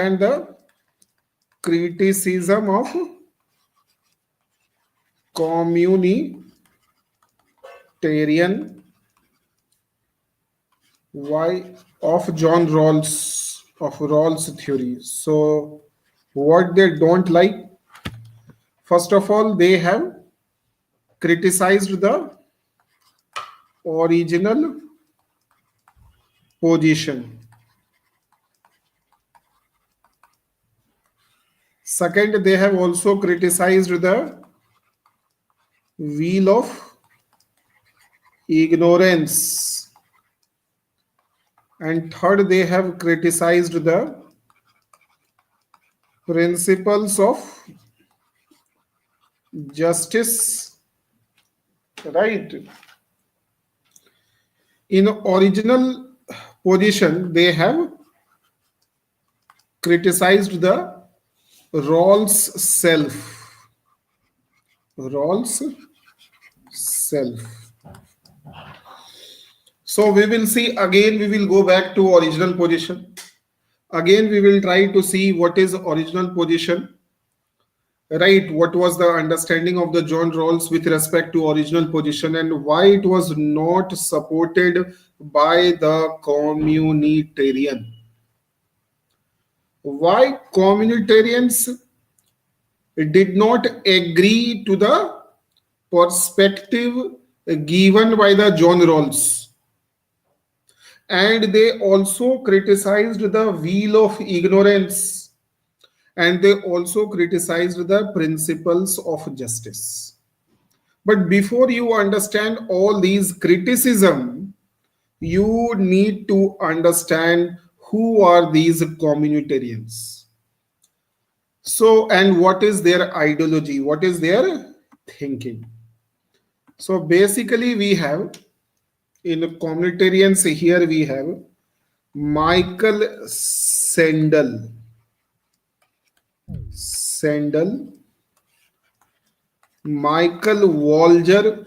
and the criticism of communitarian why of John Rawls theory. So what they don't like, first of all, they have criticized the original position. Second, they have also criticized the wheel of ignorance. And third, they have criticized the principles of justice, right? In original position, they have criticized the Rawls self. So we will see again, we will go back to original position. Again, we will try to see what is original position, right? What was the understanding of the John Rawls with respect to original position and why it was not supported by the communitarian. Why communitarians did not agree to the perspective given by the John Rawls. And they also criticized the wheel of ignorance, and they also criticized the principles of justice. But before you understand all these criticism, you need to understand who are these communitarians. So, and what is their ideology? What is their thinking? So basically we have in communitarians here we have Michael Sandel, Michael Walzer,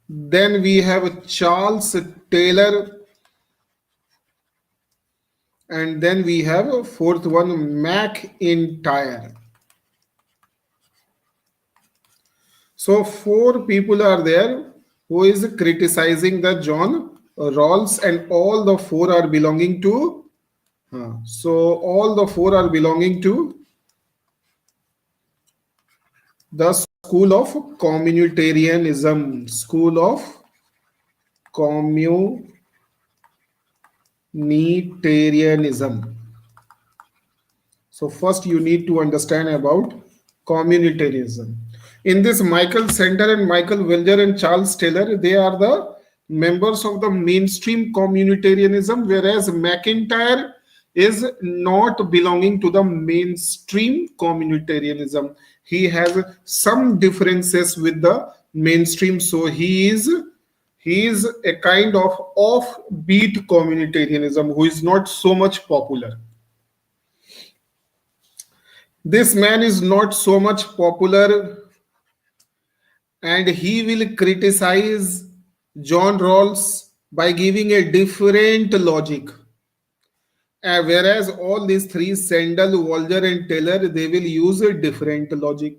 then we have Charles Taylor, and then we have a fourth one, McIntyre. So four people are there who is criticizing the John Rawls, and all the four are belonging to all four are belonging to the school of communitarianism. School of communitarianism. So first you need to understand about communitarianism. In this, Michael Sandel and Michael Walzer and Charles Taylor, they are the members of the mainstream communitarianism, whereas McIntyre is not belonging to the mainstream communitarianism. He has some differences with the mainstream, so he is a kind of offbeat communitarianism who is not so much popular. This man is not so much popular, and he will criticize John Rawls by giving a different logic. Whereas all these three, Sandel, Walzer and Taylor, they will use a different logic.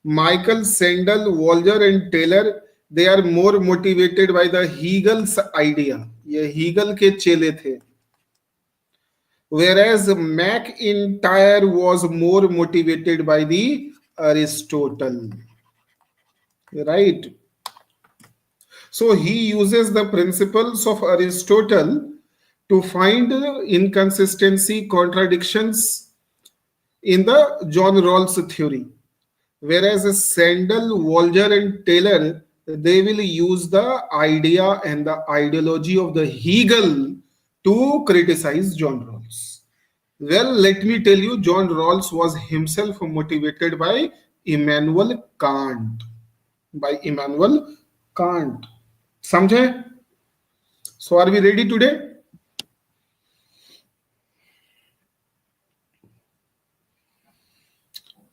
Michael Sandel, Walzer and Taylor, they are more motivated by the Hegel's idea. ये Hegel के चेले थे. Whereas McIntyre was more motivated by the Aristotle. Right? So he uses the principles of Aristotle to find inconsistency, contradictions in the John Rawls theory. Whereas Sandel, Walzer and Taylor, they will use the idea and the ideology of the Hegel to criticize John Rawls. Well, let me tell you, John Rawls was himself motivated by Immanuel Kant. समझे? So are we ready today?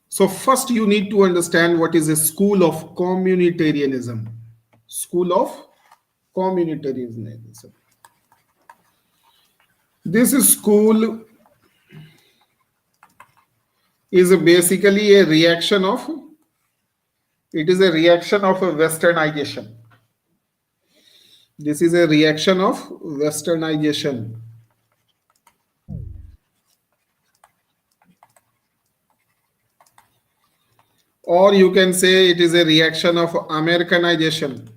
So first you need to understand what is a school of communitarianism. School of communitarianism. This school is basically a reaction of, it is a reaction of a westernization. This is a reaction of westernization. Or you can say it is a reaction of Americanization.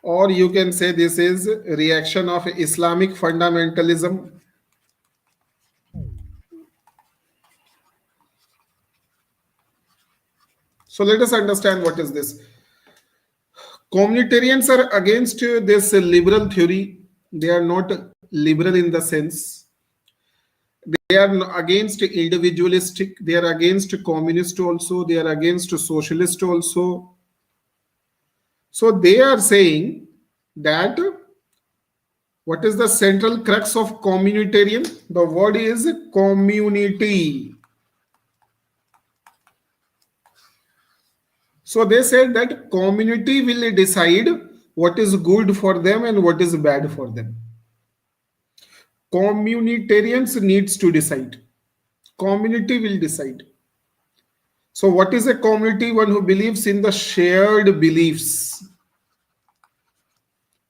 Or you can say this is a reaction of Islamic fundamentalism. So let us understand what is this. Communitarians are against this liberal theory. They are not liberal in the sense. They are against individualistic. They are against communist also. They are against socialist also. So they are saying that what is the central crux of communitarian? The word is community. So they said that community will decide what is good for them and what is bad for them. Communitarians needs to decide. Community will decide. So what is a community? One who believes in the shared beliefs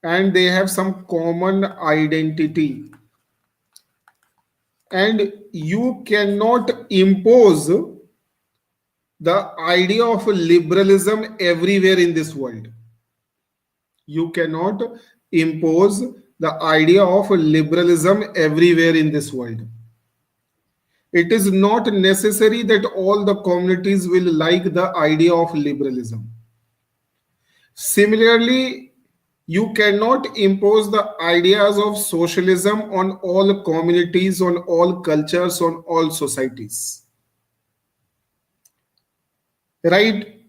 and they have some common identity. And you cannot impose the idea of liberalism everywhere in this world. You cannot impose the idea of liberalism everywhere in this world. It is not necessary that all the communities will like the idea of liberalism. Similarly, you cannot impose the ideas of socialism on all communities, on all cultures, on all societies. Right?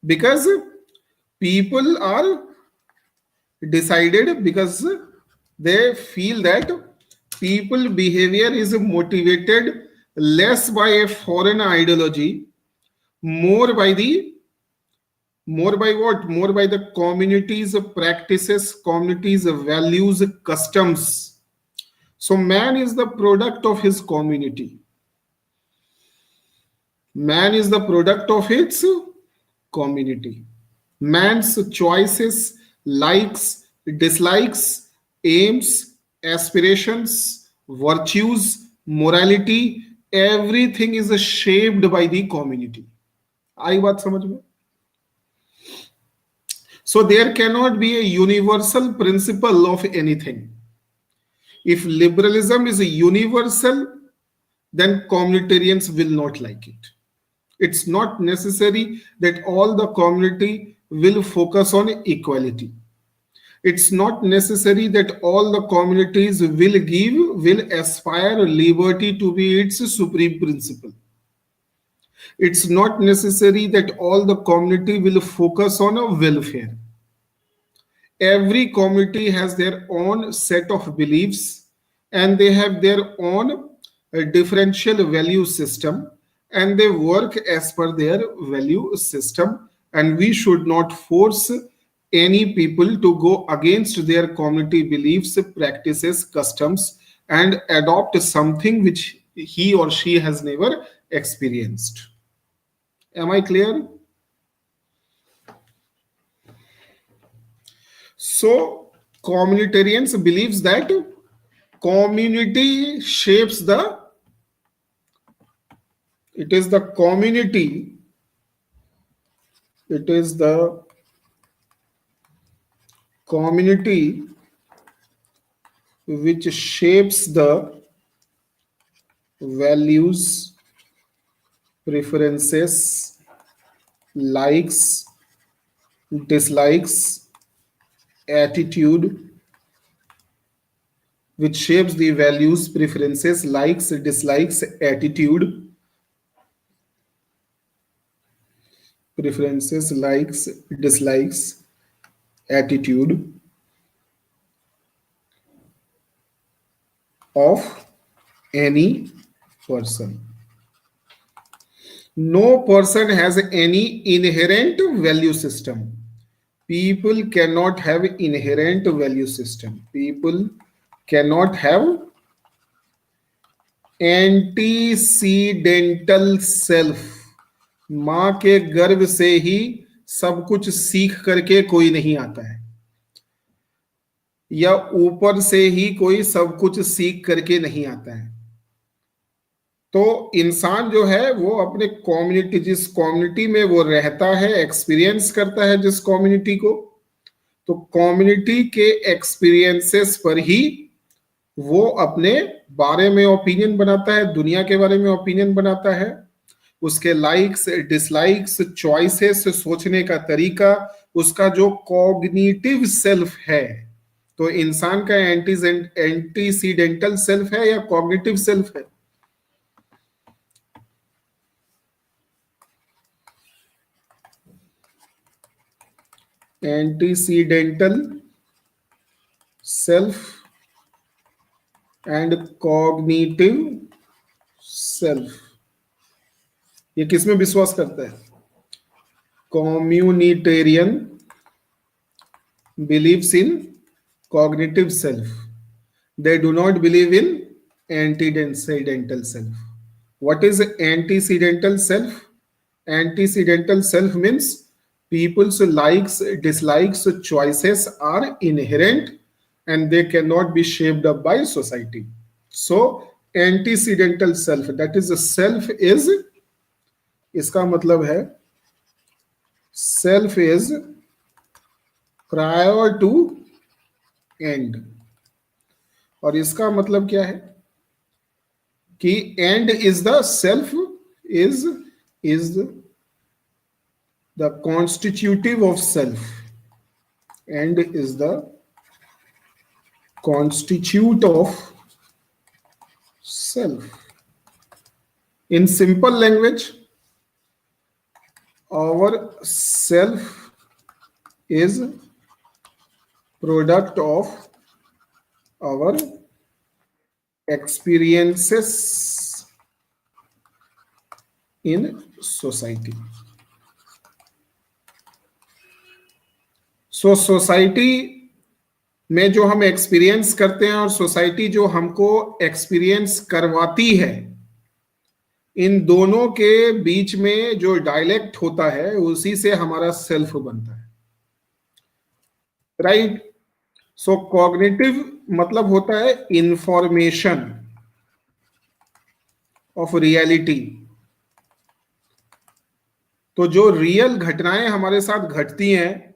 Because people are decided because they feel that people behavior is motivated less by a foreign ideology, more by the more by what? More by the community's practices, community's values, customs. So man is the product of his community. Man is the product of its community. Man's choices, likes, dislikes, aims, aspirations, virtues, morality, everything is shaped by the community. आई बात समझ में? So there cannot be a universal principle of anything. If liberalism is a universal, then communitarians will not like it. It's not necessary that all the community will focus on equality. It's not necessary that all the communities will aspire liberty to be its supreme principle. It's not necessary that all the community will focus on a welfare. Every community has their own set of beliefs and they have their own differential value system and they work as per their value system, and we should not force any people to go against their community beliefs, practices, customs and adopt something which he or she has never experienced. Am I clear? So communitarians believes that community shapes the, it is the community, it is the community which shapes the values, preferences, likes, dislikes, attitude, which shapes the values, preferences, likes, dislikes, attitude, preferences, likes, dislikes, attitude of any person. No person has any inherent value system. people cannot have inherent value system. People cannot have antecedental self. मां के गर्भ से ही सब कुछ सीख करके कोई नहीं आता है, या ऊपर से ही कोई सब कुछ सीख करके नहीं आता है. तो इंसान जो है वो अपने कम्युनिटी, जिस कम्युनिटी में वो रहता है, एक्सपीरियंस करता है जिस कम्युनिटी को, तो कम्युनिटी के एक्सपीरियंसेस पर ही वो अपने बारे में ओपिनियन बनाता है, दुनिया के बारे में ओपिनियन बनाता है. उसके लाइक्स, डिसलाइक्स, चॉइसेस, सोचने का तरीका, उसका जो कॉग्निटिव सेल्फ है. तो इंसान का एंटीसीडेंटल सेल्फ है या कॉग्निटिव सेल्फ है? Antecedental self and cognitive self. ये किसमें विश्वास करता है? Communitarian believes in cognitive self. They do not believe in antecedental self. What is antecedental self? Antecedental self means people's likes, dislikes, choices are inherent and they cannot be shaped up by society. So antecedental self, that is the self is, इसका मतलब है self is prior to end. और इसका मतलब क्या है कि end is the self is the constitutive of self, and is the constitute of self. In simple language, our self is product of our experiences in society. So society में जो हम experience करते हैं और सोसाइटी जो हमको experience करवाती है, इन दोनों के बीच में जो डायलेक्ट होता है उसी से हमारा सेल्फ बनता है. राइट. सो कॉग्निटिव मतलब होता है इंफॉर्मेशन ऑफ रियलिटी. तो जो रियल घटनाएं हमारे साथ घटती हैं,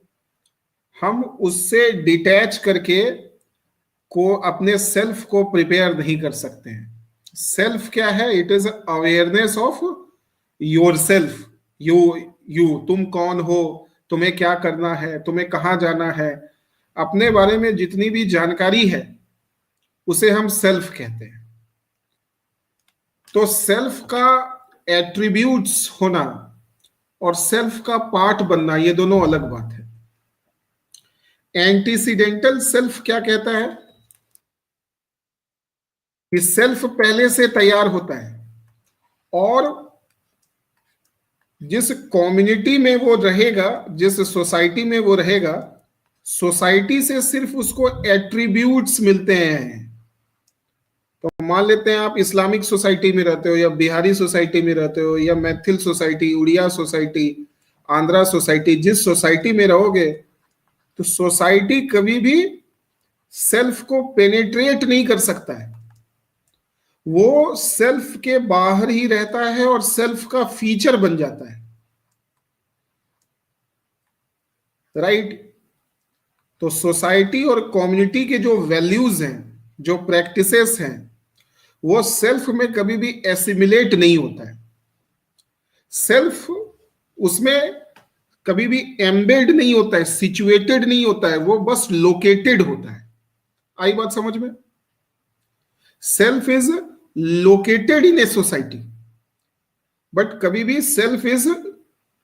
हम उससे डिटैच करके को अपने सेल्फ को प्रिपेयर नहीं कर सकते हैं. सेल्फ क्या है? It is awareness of your self. You तुम कौन हो, तुम्हें क्या करना है, तुम्हें कहाँ जाना है, अपने बारे में जितनी भी जानकारी है उसे हम सेल्फ कहते हैं. तो सेल्फ का एट्रीब्यूट्स होना और सेल्फ का पार्ट बनना, ये दोनों अलग बात है. एंटीसीडेंटल सेल्फ क्या कहता है कि सेल्फ पहले से तैयार होता है और जिस कम्युनिटी में वो रहेगा, जिस सोसाइटी में वो रहेगा, सोसाइटी से सिर्फ उसको एट्रीब्यूट्स मिलते हैं. तो मान लेते हैं आप इस्लामिक सोसाइटी में रहते हो, या बिहारी सोसाइटी में रहते हो, या Maithil society, Odia society, Andhra society, जिस सोसाइटी में रहोगे तो सोसाइटी कभी भी सेल्फ को पेनिट्रेट नहीं कर सकता है. वो सेल्फ के बाहर ही रहता है और सेल्फ का फीचर बन जाता है. राइट. तो सोसाइटी और कम्युनिटी के जो वैल्यूज हैं, जो प्रैक्टिसेस हैं, वो सेल्फ में कभी भी एसिमिलेट नहीं होता है. सेल्फ उसमें कभी भी एम्बेड नहीं होता है, सिचुएटेड नहीं होता है, वो बस लोकेटेड होता है. आई बात समझ में? Self is located in a society, but कभी भी self is,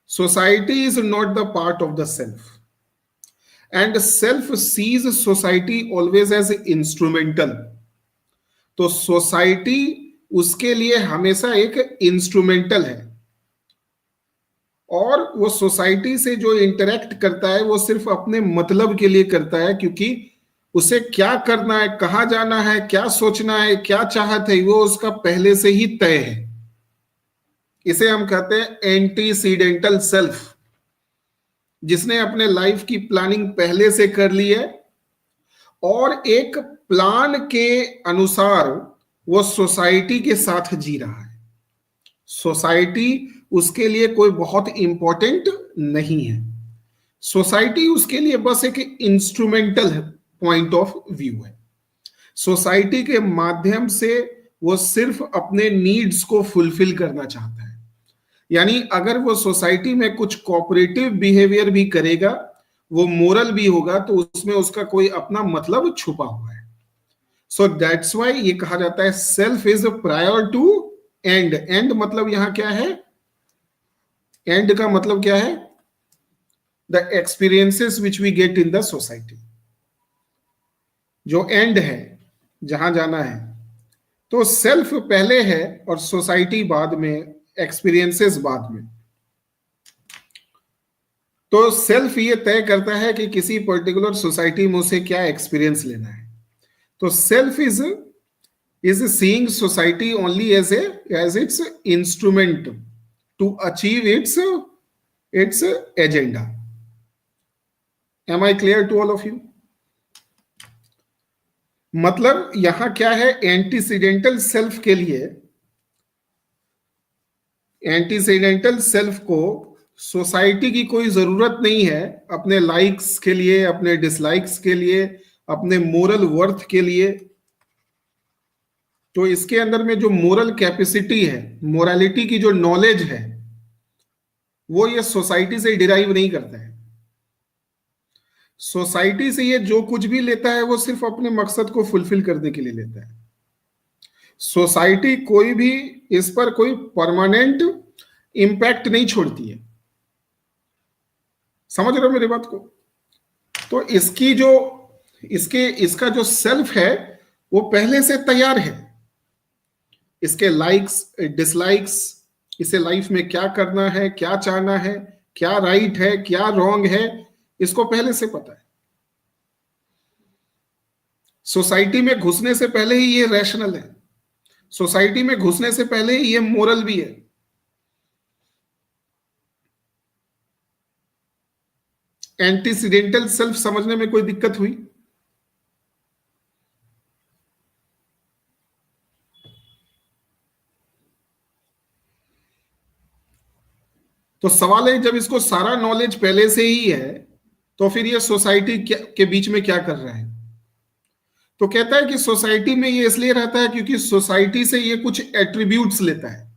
society is not the part of the self. And self sees society always as instrumental. तो सोसाइटी उसके लिए हमेशा एक इंस्ट्रूमेंटल है और वो सोसाइटी से जो इंटरेक्ट करता है वो सिर्फ अपने मतलब के लिए करता है, क्योंकि उसे क्या करना है, कहाँ जाना है, क्या सोचना है, क्या चाहत है, वो उसका पहले से ही तय है। इसे हम कहते हैं एंटीसीडेंटल सेल्फ, जिसने अपने लाइफ की प्लानिंग पहले से कर ली है और एक प्लान के अनुसार वो सोसाइटी के साथ जी रहा है। सोसाइटी उसके लिए कोई बहुत इंपॉर्टेंट नहीं है। सोसाइटी उसके लिए बस एक इंस्ट्रूमेंटल पॉइंट ऑफ व्यू है। सोसाइटी के माध्यम से वो सिर्फ अपने नीड्स को फुलफिल करना चाहता है। यानी अगर वो सोसाइटी में कुछ कोऑपरेटिव बिहेवियर भी करेगा, वो मोरल भी होगा, तो उसमें उसका कोई अपना मतलब छुपा हुआ है। सो दैट्स वाई ये कहा जाता है self is prior to end. End मतलब यहां क्या है? एंड का मतलब क्या है? The experiences which we get in the society. जो एंड है, जहां जाना है, तो सेल्फ पहले है और सोसाइटी बाद में, एक्सपीरियंसेस बाद में। तो सेल्फ ये तय करता है कि किसी पर्टिकुलर सोसाइटी में उसे क्या एक्सपीरियंस लेना है। तो self is seeing society only as its instrument to achieve its agenda. Am I clear to all of you? मतलब यहां क्या है, एंटीसीडेंटल सेल्फ के लिए, एंटीसीडेंटल सेल्फ को सोसाइटी की कोई जरूरत नहीं है अपने लाइक्स के लिए, अपने डिसलाइक्स के लिए, अपने मोरल वर्थ के लिए। तो इसके अंदर में जो मोरल कैपेसिटी है, मोरालिटी की जो नॉलेज है, वो ये सोसाइटी से डिराइव नहीं करता है। सोसाइटी से ये जो कुछ भी लेता है वो सिर्फ अपने मकसद को फुलफिल करने के लिए लेता है। सोसाइटी कोई भी इस पर कोई परमानेंट इंपैक्ट नहीं छोड़ती है। समझ रहे हो मेरी बात को? तो इसकी जो इसका जो सेल्फ है वो पहले से तैयार है। इसके लाइक्स डिसलाइक्स, इसे लाइफ में क्या करना है, क्या चाहना है, क्या राइट है, क्या रॉन्ग है, इसको पहले से पता है। सोसाइटी में घुसने से पहले ही ये रैशनल है। सोसाइटी में घुसने से पहले ही ये मोरल भी है। एंटीसीडेंटल सेल्फ समझने में कोई दिक्कत हुई? तो सवाल है, जब इसको सारा नॉलेज पहले से ही है तो फिर ये सोसाइटी के बीच में क्या कर रहा है? तो कहता है कि सोसाइटी में ये इसलिए रहता है क्योंकि सोसाइटी से ये कुछ एट्रीब्यूट्स लेता है,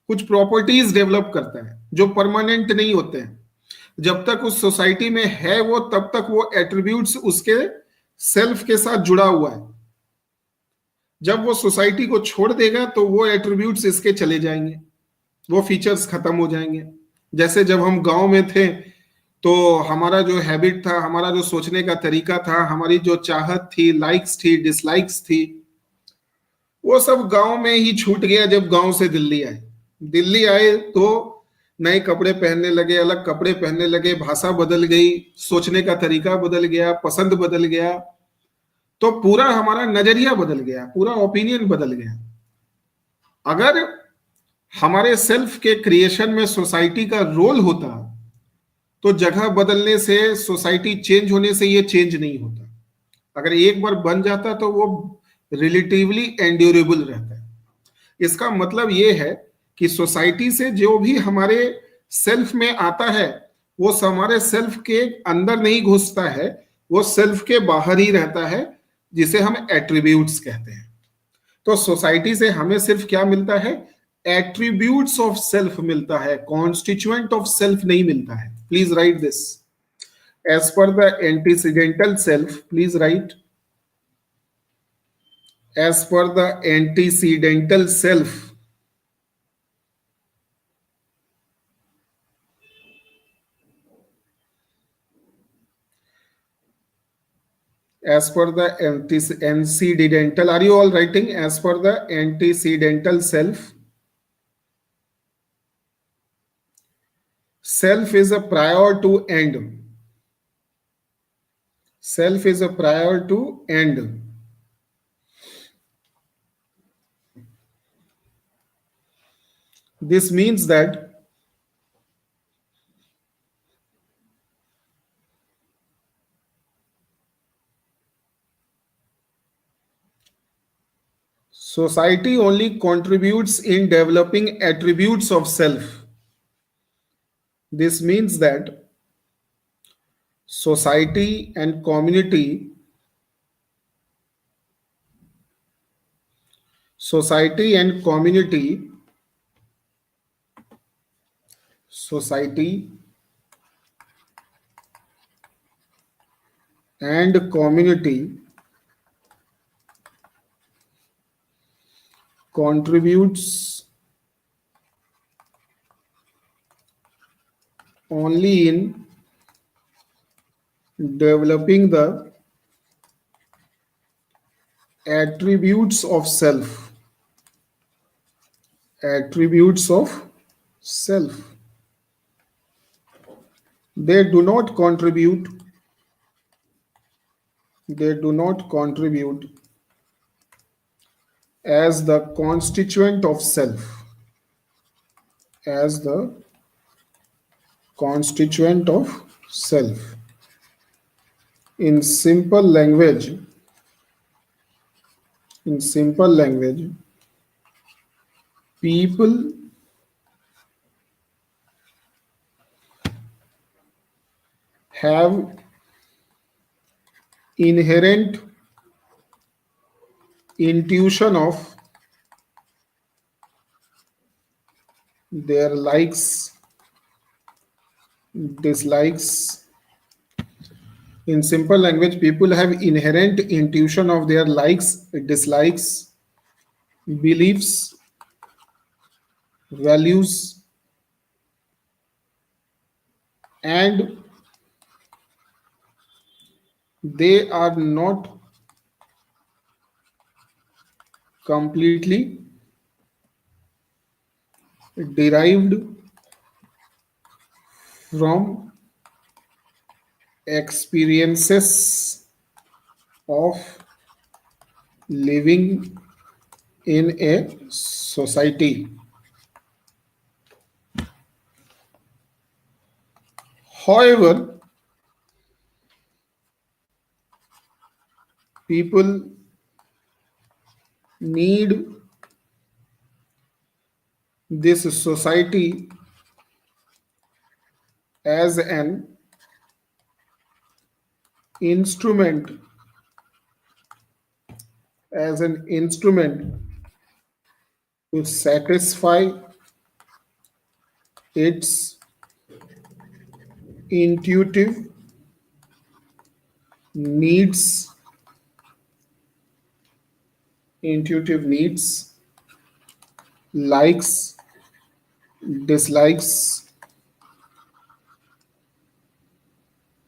कुछ प्रॉपर्टीज डेवलप करता है जो परमानेंट नहीं होते हैं। जब तक उस सोसाइटी में है वो, तब तक वो एट्रीब्यूट्स उसके सेल्फ के साथ जुड़ा हुआ है। जब वो सोसाइटी को छोड़ देगा तो वो एट्रीब्यूट्स इसके चले जाएंगे, वो फीचर्स खत्म हो जाएंगे। जैसे जब हम गांव में थे तो हमारा जो हैबिट था, हमारा जो सोचने का तरीका था, हमारी जो चाहत थी, लाइक्स थी, डिसलाइक्स थी, वो सब गांव में ही छूट गया। जब गांव से दिल्ली आए, दिल्ली आए तो नए कपड़े पहनने लगे, अलग कपड़े पहनने लगे, भाषा बदल गई, सोचने का तरीका बदल गया, पसंद बदल गया, तो पूरा हमारा नजरिया बदल गया, पूरा ओपिनियन बदल गया। अगर हमारे सेल्फ के क्रिएशन में सोसाइटी का रोल होता तो जगह बदलने से, सोसाइटी चेंज होने से ये चेंज नहीं होता। अगर एक बार बन जाता तो वो रिलेटिवली एंड्यूरेबल रहता है। इसका मतलब ये है कि सोसाइटी से जो भी हमारे सेल्फ में आता है वो हमारे सेल्फ के अंदर नहीं घुसता है, वो सेल्फ के बाहर ही रहता है, जिसे हम एट्रीब्यूट्स कहते हैं। तो सोसाइटी से हमें सिर्फ क्या मिलता है? एट्रीब्यूट्स ऑफ सेल्फ मिलता है, कॉन्स्टिट्यूएंट ऑफ सेल्फ नहीं मिलता है। Please write this. As per the antecedental self, please write, as per the antecedental self, as per the antecedental, are you all writing? As per the antecedental self, Self is a prior to end. Self is a prior to end. This means that society only contributes in developing attributes of self. This means that society and community, society and community, society and community contributes only in developing the attributes of self. Attributes of self. They do not contribute, they do not contribute as the constituent of self. As the constituent of self. In simple language, in simple language, people have inherent intuition of their likes, dislikes. In simple language, people have inherent intuition of their likes, dislikes, beliefs, values, and they are not completely derived from experiences of living in a society. However, people need this society as an instrument, as an instrument to satisfy its intuitive needs, intuitive needs, likes, dislikes,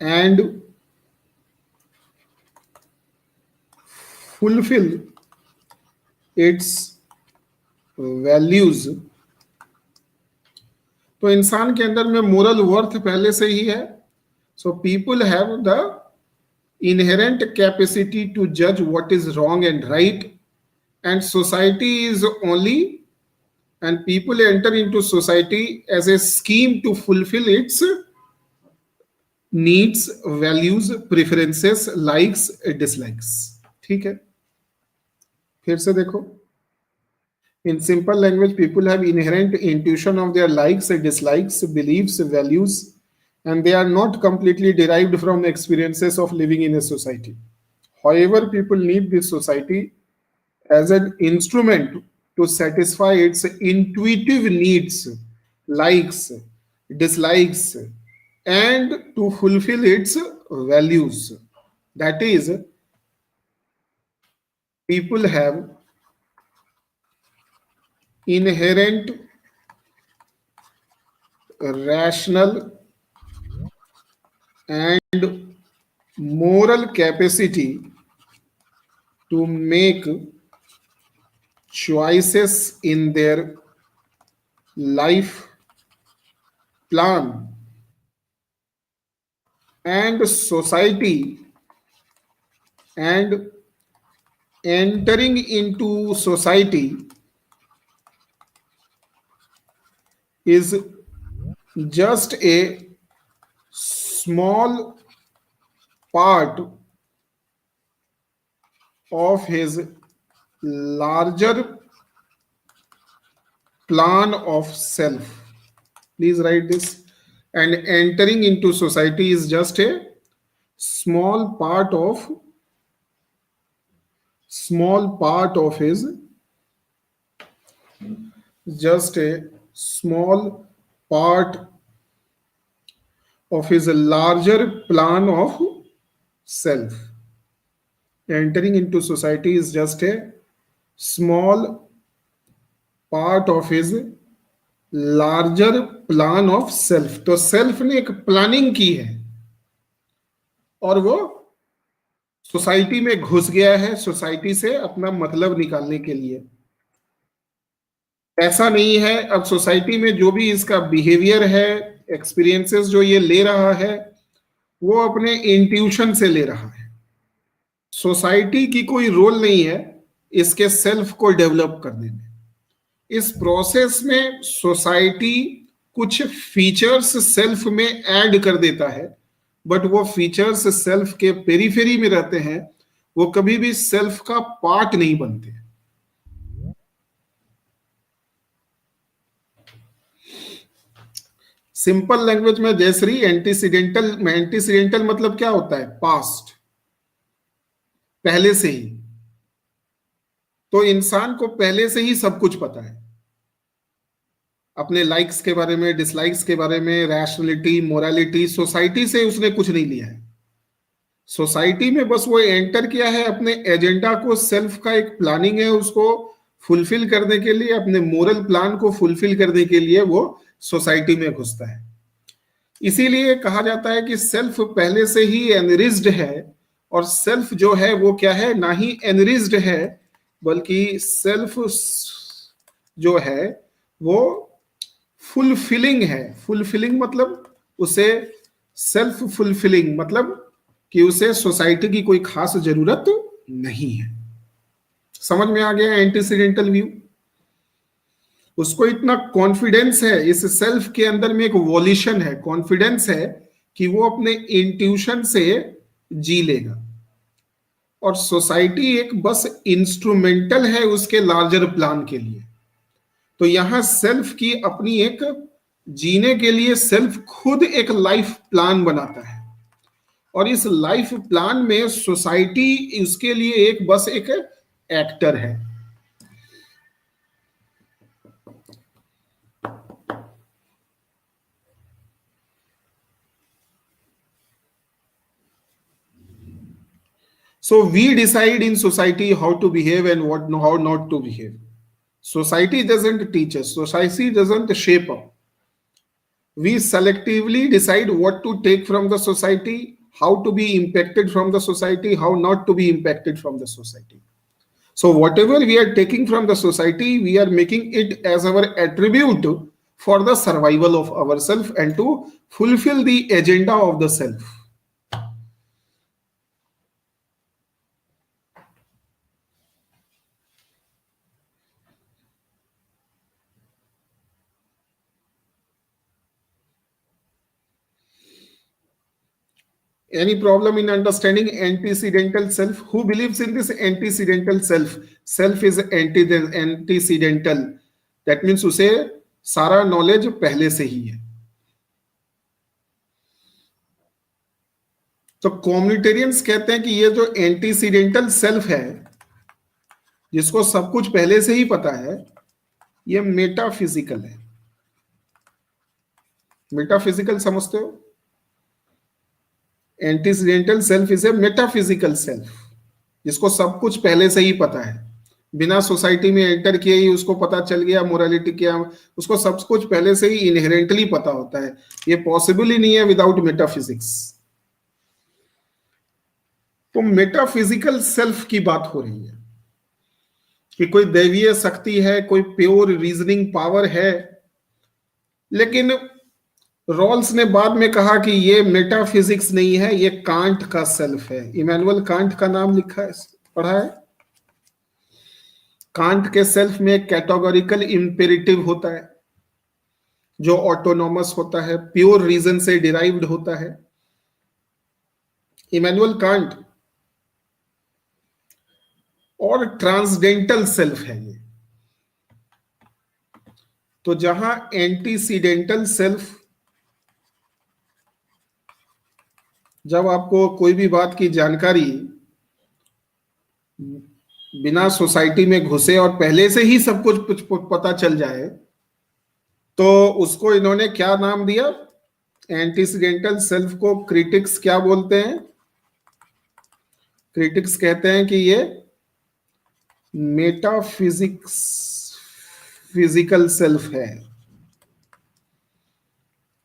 and fulfill its values. तो इंसान के अंदर में moral worth पहले से ही है। So people have the inherent capacity to जज what is wrong and right, and society is only, and people enter into society as a scheme to fulfill its needs, values, preferences, likes, dislikes। ठीक है, फिर से देखो। In simple language, people have inherent intuition of their likes and dislikes, beliefs, values, and they are not completely derived from experiences of living in a society. However, people need this society as an instrument to satisfy its intuitive needs, likes, dislikes, and to fulfill its values. That is, people have inherent rational and moral capacity to make choices in their life plan and society and entering into society is just a small part of his larger plan of self. Please write this. And entering into society is just a small part of his, just a small part of his larger plan of self. Entering into society is just a small part of his larger plan of self. तो self ने एक planning की है और वो society में घुस गया है सोसाइटी से अपना मतलब निकालने के लिए. ऐसा नहीं है. अब सोसाइटी में जो भी इसका बिहेवियर है, एक्सपीरियंसेस जो ये ले रहा है, वो अपने इंट्यूशन से ले रहा है. सोसाइटी की कोई रोल नहीं है इसके सेल्फ को डेवलप करने में. इस प्रोसेस में सोसाइटी कुछ फीचर्स सेल्फ में ऐड कर देता है, बट वो फीचर्स सेल्फ के पेरिफेरी में रहते हैं, वो कभी भी सेल्फ का पार्ट नहीं बनते. सिंपल लैंग्वेज में जयश्री, एंटीसीडेंटल मतलब क्या होता है? पास्ट, पहले से ही. तो इंसान को पहले से ही सब कुछ पता है, अपने लाइक्स के बारे में, डिसलाइक्स के बारे में, रैशनलिटी, मोरालिटी. सोसाइटी से उसने कुछ नहीं लिया है. सोसाइटी में बस वो एंटर किया है अपने एजेंडा को, सेल्फ का एक प्लानिंग है उसको फुलफिल करने के लिए, अपने मोरल प्लान को फुलफिल करने के लिए वो सोसाइटी में घुसता है. इसीलिए कहा जाता है कि सेल्फ पहले से ही एनरिज्ड है. और सेल्फ जो है वो क्या है? ना ही एनरिज्ड है, बल्कि सेल्फ जो है वो फुलफिलिंग है. फुलफिलिंग मतलब उसे सेल्फ फुलफिलिंग मतलब कि उसे सोसाइटी की कोई खास जरूरत नहीं है. समझ में आ गया एंटीसीडेंटल व्यू? उसको इतना कॉन्फिडेंस है इस सेल्फ के अंदर में, एक वॉल्यूशन है, कॉन्फिडेंस है कि वो अपने इंट्यूशन से जी लेगा. और सोसाइटी एक बस इंस्ट्रूमेंटल है उसके लार्जर प्लान के लिए. तो यहां सेल्फ की अपनी एक जीने के लिए सेल्फ खुद एक लाइफ प्लान बनाता है, और इस लाइफ प्लान में सोसाइटी उसके लिए एक बस एक एक्टर है. So we decide in society how to behave and how not to behave. Society doesn't teach us. Society doesn't shape up. We selectively decide what to take from the society, how to be impacted from the society, how not to be impacted from the society. So whatever we are taking from the society, we are making it as our attribute for the survival of ourselves and to fulfill the agenda of the self. Any problem in understanding antecedental self? Who believes in this antecedental self? Self is antecedental. That means उसे सारा knowledge पहले से ही है. तो कम्युनिटेरियंस कहते हैं कि ये जो एंटीसीडेंटल सेल्फ है, जिसको सब कुछ पहले से ही पता है, ये मेटाफिजिकल है. मेटाफिजिकल समझते हो? Antecedental self is a metaphysical self, जिसको सब कुछ पहले से ही पता है, बिना सोसाइटी में एंटर किए ही उसको पता चल गया मोरालिटी क्या, उसको सब कुछ पहले से ही इनहेरेंटली पता होता है. ये पॉसिबल ही नहीं है विदाउट मेटाफिजिक्स. तो मेटाफिजिकल सेल्फ की बात हो रही है कि कोई दैवीय शक्ति है, कोई प्योर रीजनिंग पावर है, लेकिन रॉल्स ने बाद में कहा कि ये मेटाफिजिक्स नहीं है, ये कांट का सेल्फ है। इमैनुअल कांट का नाम लिखा है, पढ़ा है? कांट के सेल्फ में कैटेगोरिकल इंपेरेटिव होता है जो ऑटोनॉमस होता है, प्योर रीजन से डिराइव्ड होता है। इमैनुअल कांट और ट्रांसडेंटल सेल्फ है ये। तो जहां एंटीसीडेंटल सेल्फ, जब आपको कोई भी बात की जानकारी बिना सोसाइटी में घुसे और पहले से ही सब कुछ पता चल जाए, तो उसको इन्होंने क्या नाम दिया? एंटीसीडेंटल सेल्फ को क्रिटिक्स क्या बोलते हैं? क्रिटिक्स कहते हैं कि ये मेटाफिजिक्स फिजिकल सेल्फ है,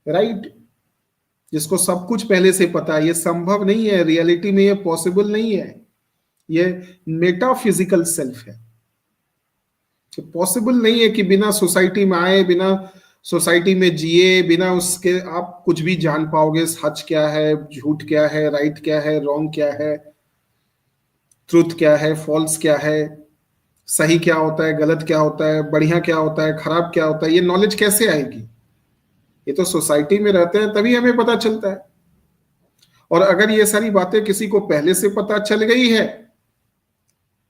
राइट? जिसको सब कुछ पहले से पता है। ये संभव नहीं है, रियलिटी में ये पॉसिबल नहीं है। ये मेटाफिजिकल सेल्फ है। पॉसिबल नहीं है कि बिना सोसाइटी में आए, बिना सोसाइटी में जिए, बिना उसके आप कुछ भी जान पाओगे। सच क्या है, झूठ क्या है, राइट क्या है, रॉन्ग क्या है, ट्रूथ क्या है, फॉल्स क्या है, सही क्या होता है, गलत क्या होता है, बढ़िया क्या होता है, खराब क्या होता है, ये नॉलेज कैसे आएगी? ये तो सोसाइटी में रहते हैं तभी हमें पता चलता है। और अगर ये सारी बातें किसी को पहले से पता चल गई है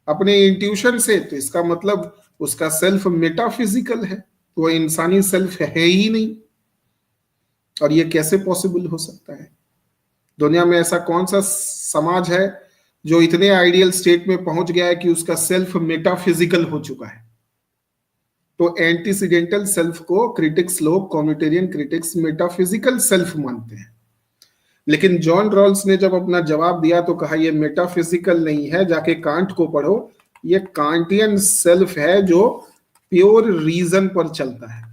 अपने इंट्यूशन से, तो इसका मतलब उसका सेल्फ मेटाफिजिकल है, तो वो इंसानी सेल्फ है ही नहीं। और ये कैसे पॉसिबल हो सकता है? दुनिया में ऐसा कौन सा समाज है जो इतने आइडियल स्टेट में पहुंच गया है कि उसका सेल्फ मेटाफिजिकल हो चुका है? तो एंटीसीडेंटल सेल्फ को क्रिटिक्स लोग, कॉम्यूटेरियन क्रिटिक्स, मेटाफिजिकल सेल्फ मानते हैं। लेकिन जॉन रॉल्स ने जब अपना जवाब दिया तो कहा ये मेटाफिजिकल नहीं है, जाके कांट को पढ़ो, ये कांटियन सेल्फ है जो प्योर रीजन पर चलता है,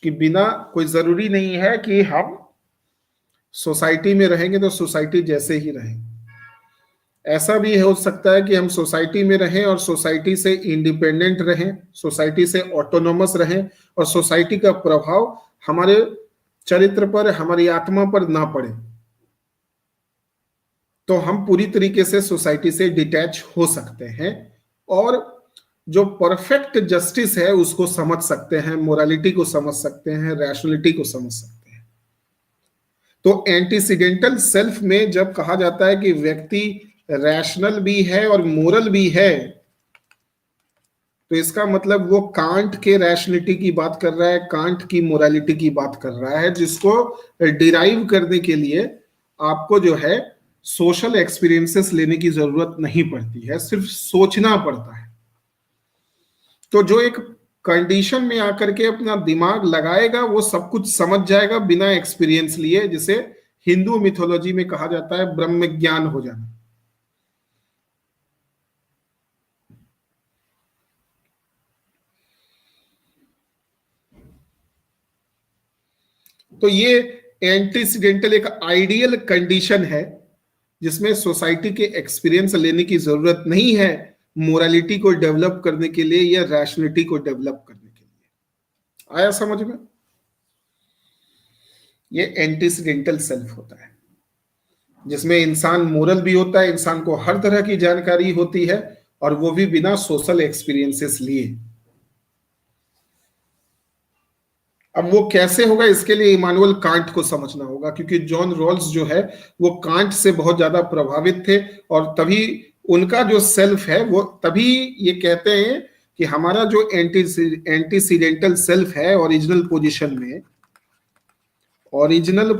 कि बिना, कोई जरूरी नहीं है कि हम सोसाइटी में रहेंगे तो सोसाइटी जैसे ही रहें। ऐसा भी हो सकता है कि हम सोसाइटी में रहें और सोसाइटी से इंडिपेंडेंट रहें, सोसाइटी से ऑटोनोमस रहें, और सोसाइटी का प्रभाव हमारे चरित्र पर, हमारी आत्मा पर ना पड़े, तो हम पूरी तरीके से सोसाइटी से डिटैच हो सकते हैं और जो परफेक्ट जस्टिस है उसको समझ सकते हैं, मोरालिटी को समझ सकते हैं, रैशनलिटी को समझ सकते हैं। तो एंटीसीडेंटल सेल्फ में जब कहा जाता है कि व्यक्ति रैशनल भी है और मोरल भी है, तो इसका मतलब वो कांट के रैशनलिटी की बात कर रहा है, कांट की मोरालिटी की बात कर रहा है, जिसको डिराइव करने के लिए आपको जो है सोशल एक्सपीरियंसेस लेने की जरूरत नहीं पड़ती है, सिर्फ सोचना पड़ता है। तो जो एक कंडीशन में आकर के अपना दिमाग लगाएगा वो सब कुछ समझ जाएगा बिना एक्सपीरियंस लिए, जिसे हिंदू मिथोलॉजी में कहा जाता है ब्रह्म ज्ञान हो जाना। तो ये एंटीसीडेंटल एक आइडियल कंडीशन है जिसमें सोसाइटी के एक्सपीरियंस लेने की जरूरत नहीं है मोरालिटी को डेवलप करने के लिए या रैशनलिटी को डेवलप करने के लिए। आया समझ में? ये एंटीसीडेंटल सेल्फ होता है जिसमें इंसान मोरल भी होता है, इंसान को हर तरह की जानकारी होती है, और वो भी बिना सोशल एक्सपीरियंसेस लिए। अब वो कैसे होगा, इसके लिए इमानुअल कांट को समझना होगा, क्योंकि जॉन रॉल्स जो है वो कांट से बहुत ज्यादा प्रभावित थे, और तभी उनका जो सेल्फ है वो, तभी ये कहते हैं कि हमारा जो एंटीसीडेंटल सेल्फ है ओरिजिनल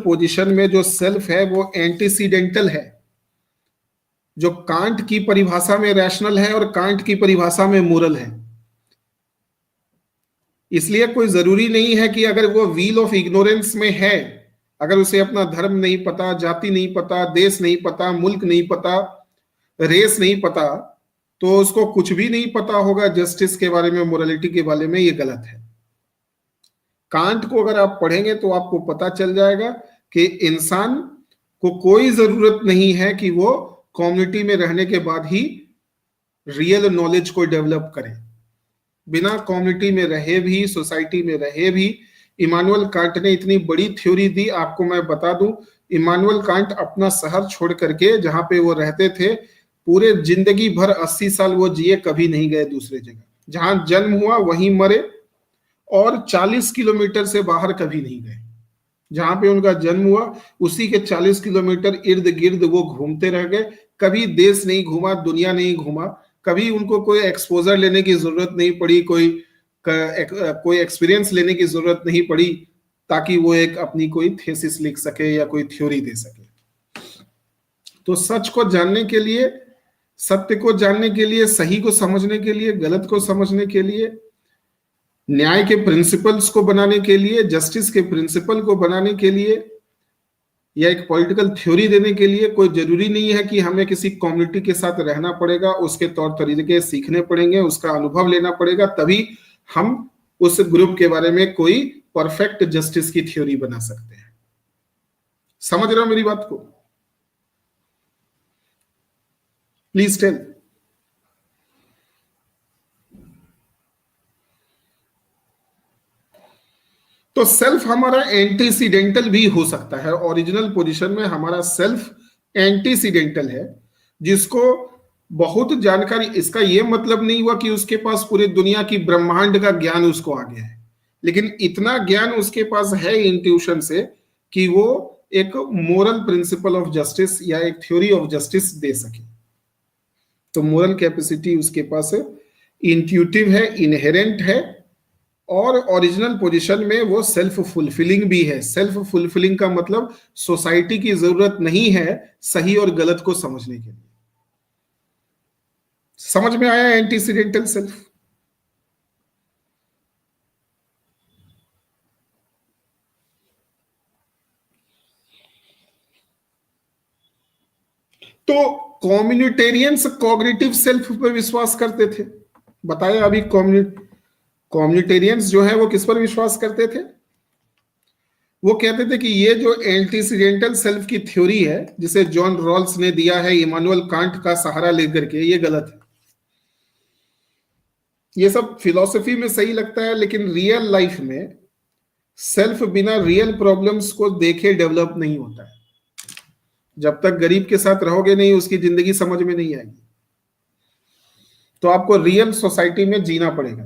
पोजीशन में जो सेल्फ है वो एंटीसीडेंटल है, जो कांट की परिभाषा में रैशनल है और कांट की परिभाषा में मोरल है। इसलिए कोई जरूरी नहीं है कि अगर वो व्हील ऑफ इग्नोरेंस में है, अगर उसे अपना धर्म नहीं पता, जाति नहीं पता, देश नहीं पता, मुल्क नहीं पता, रेस नहीं पता, तो उसको कुछ भी नहीं पता होगा जस्टिस के बारे में, मोरालिटी के बारे में। ये गलत है। कांट को अगर आप पढ़ेंगे तो आपको पता चल जाएगा कि इंसान को कोई जरूरत नहीं है कि वो कम्युनिटी में रहने के बाद ही रियल नॉलेज को डेवलप करे। बिना कम्युनिटी में रहे भी, सोसाइटी में रहे भी, इमानुअल कांट ने इतनी बड़ी थ्योरी दी। आपको मैं बता दूं, इमानुअल कांट अपना शहर छोड़ करके, जहां पे वो रहते थे, पूरे जिंदगी भर 80 साल वो जिए, कभी नहीं गए दूसरे जगह। जहां जन्म हुआ वहीं मरे, और 40 किलोमीटर से बाहर कभी नहीं गए। जहां पे उनका जन्म हुआ उसी के 40 किलोमीटर इर्द गिर्द वो घूमते रह गए। कभी देश नहीं घूमा, दुनिया नहीं घूमा, कभी उनको कोई एक्सपोजर लेने की जरूरत नहीं पड़ी, कोई एक्सपीरियंस लेने की जरूरत नहीं पड़ी, ताकि वो एक अपनी कोई थीसिस लिख सके या कोई थ्योरी दे सके। तो सच को जानने के लिए, सत्य को जानने के लिए, सही को समझने के लिए, गलत को समझने के लिए, न्याय के प्रिंसिपल्स को बनाने के लिए, जस्टिस के प्रिंसिपल को बनाने के लिए, या एक पॉलिटिकल थ्योरी देने के लिए, कोई जरूरी नहीं है कि हमें किसी कम्युनिटी के साथ रहना पड़ेगा, उसके तौर तरीके सीखने पड़ेंगे, उसका अनुभव लेना पड़ेगा, तभी हम उस ग्रुप के बारे में कोई परफेक्ट जस्टिस की थ्योरी बना सकते हैं। समझ रहे हो मेरी बात को? Please tell. तो सेल्फ हमारा एंटीसीडेंटल भी हो सकता है। ओरिजिनल पोजीशन में हमारा सेल्फ एंटीसीडेंटल है, जिसको बहुत जानकारी, इसका यह मतलब नहीं हुआ कि उसके पास पूरी दुनिया की ब्रह्मांड का ज्ञान उसको आ गया है, लेकिन इतना ज्ञान उसके पास है इंट्यूशन से कि वो एक मोरल प्रिंसिपल ऑफ जस्टिस या एक थ्योरी ऑफ जस्टिस दे सके। तो मोरल कैपेसिटी उसके पास इंट्यूटिव है, इनहेरेंट है, और ओरिजिनल पोजीशन में वो सेल्फ फुलफिलिंग भी है। सेल्फ फुलफिलिंग का मतलब सोसाइटी की जरूरत नहीं है सही और गलत को समझने के लिए। समझ में आया एंटीसीडेंटल सेल्फ? तो कम्युनिटेरियंस कॉग्निटिव सेल्फ पे विश्वास करते थे, बताया अभी। कम्युनिटेरियंस जो है वो किस पर विश्वास करते थे? वो कहते थे कि ये जो एंटीसीडेंटल सेल्फ की थ्योरी है, जिसे जॉन रॉल्स ने दिया है इमानुअल कांट का सहारा लेकर के, ये गलत है। ये सब फिलॉसफी में सही लगता है, लेकिन रियल लाइफ में सेल्फ बिना रियल प्रॉब्लम्स को देखे डेवलप नहीं होता है। जब तक गरीब के साथ रहोगे नहीं, उसकी जिंदगी समझ में नहीं आएगी। तो आपको रियल सोसाइटी में जीना पड़ेगा,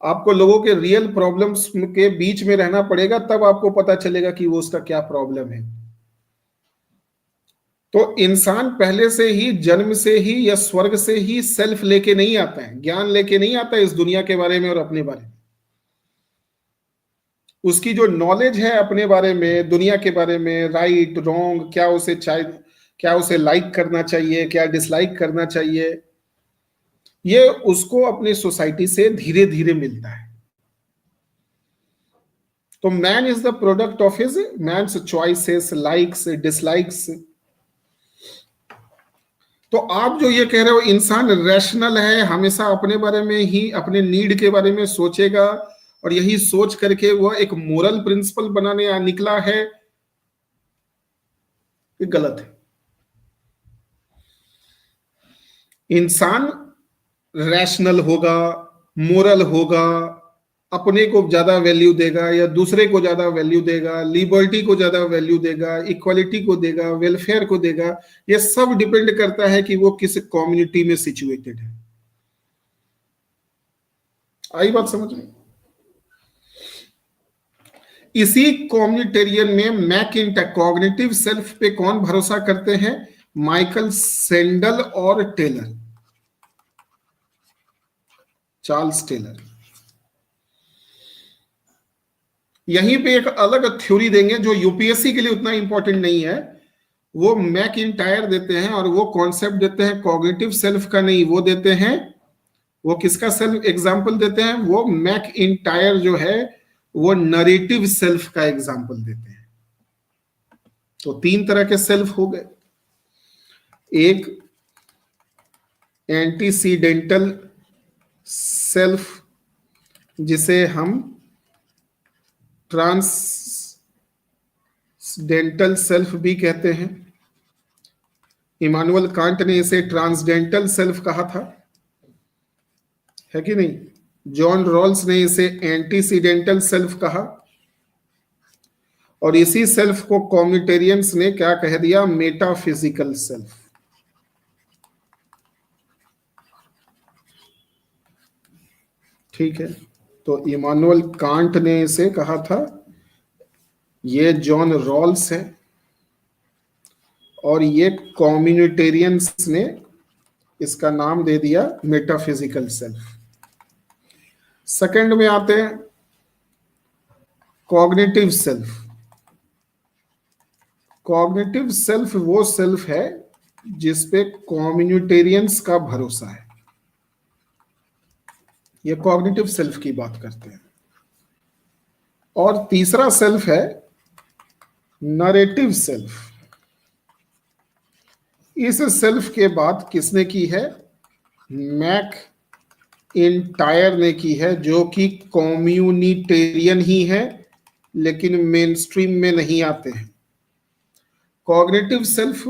आपको लोगों के रियल प्रॉब्लम्स के बीच में रहना पड़ेगा, तब आपको पता चलेगा कि वो उसका क्या प्रॉब्लम है। तो इंसान पहले से ही, जन्म से ही या स्वर्ग से ही सेल्फ लेके नहीं आता है, ज्ञान लेके नहीं आता है इस दुनिया के बारे में और अपने बारे में। उसकी जो नॉलेज है अपने बारे में, दुनिया के बारे में, राइट रॉन्ग, क्या उसे लाइक करना चाहिए, क्या डिसलाइक करना चाहिए, ये उसको अपनी सोसाइटी से धीरे धीरे मिलता है। तो man is the product of his man's choices, likes, dislikes. तो आप जो ये कह रहे हो इंसान रैशनल है, हमेशा अपने बारे में ही, अपने नीड के बारे में सोचेगा, और यही सोच करके वो एक मोरल प्रिंसिपल बनाने निकला है, ये गलत है। इंसान रैशनल होगा, मोरल होगा, अपने को ज्यादा वैल्यू देगा या दूसरे को ज्यादा वैल्यू देगा, लिबर्टी को ज्यादा वैल्यू देगा, इक्वालिटी को देगा, वेलफेयर को देगा। ये सब डिपेंड करता है कि वो किस कम्युनिटी में सिचुएटेड है। आई बात समझ में? इसी कम्युनिटेरियन में मैकिंटायर कॉग्निटिव सेल्फ पे कौन भरोसा करते हैं? माइकल सेंडल और टेलर, चार्ल्स टेलर। यहीं पे एक अलग थ्योरी देंगे जो यूपीएससी के लिए उतना इंपॉर्टेंट नहीं है, वो मैकिंटायर देते हैं, और वो कॉन्सेप्ट देते हैं कॉग्निटिव सेल्फ का नहीं, वो देते हैं, वो किसका सेल्फ एग्जाम्पल देते हैं? वो मैकिंटायर जो है वो नरेटिव सेल्फ का एग्जाम्पल देते हैं। तो तीन तरह के सेल्फ हो गए, एक एंटीसीडेंटल सेल्फ, जिसे हम ट्रांसडेंटल सेल्फ भी कहते हैं। इमानुअल कांट ने इसे ट्रांसडेंटल सेल्फ कहा था, है कि नहीं? जॉन रॉल्स ने इसे एंटीसीडेंटल सेल्फ कहा, और इसी सेल्फ को कॉम्यूटेरियंस ने क्या कह दिया, मेटाफिजिकल सेल्फ। ठीक है, तो इमानुअल कांट ने इसे कहा था, ये जॉन रॉल्स है, और ये कॉम्यूनिटेरियंस ने इसका नाम दे दिया मेटाफिजिकल सेल्फ। सेकंड में आते हैं कॉग्निटिव सेल्फ। कॉग्निटिव सेल्फ वो सेल्फ है जिसपे कॉम्यूनिटेरियंस का भरोसा है। ये कॉग्निटिव सेल्फ की बात करते हैं। और तीसरा सेल्फ है नरेटिव सेल्फ। इस सेल्फ के बात किसने की है, मैक इंटायर ने की है, जो कि कम्युनिटेरियन ही है लेकिन मेन स्ट्रीम में नहीं आते हैं। कॉग्निटिव सेल्फ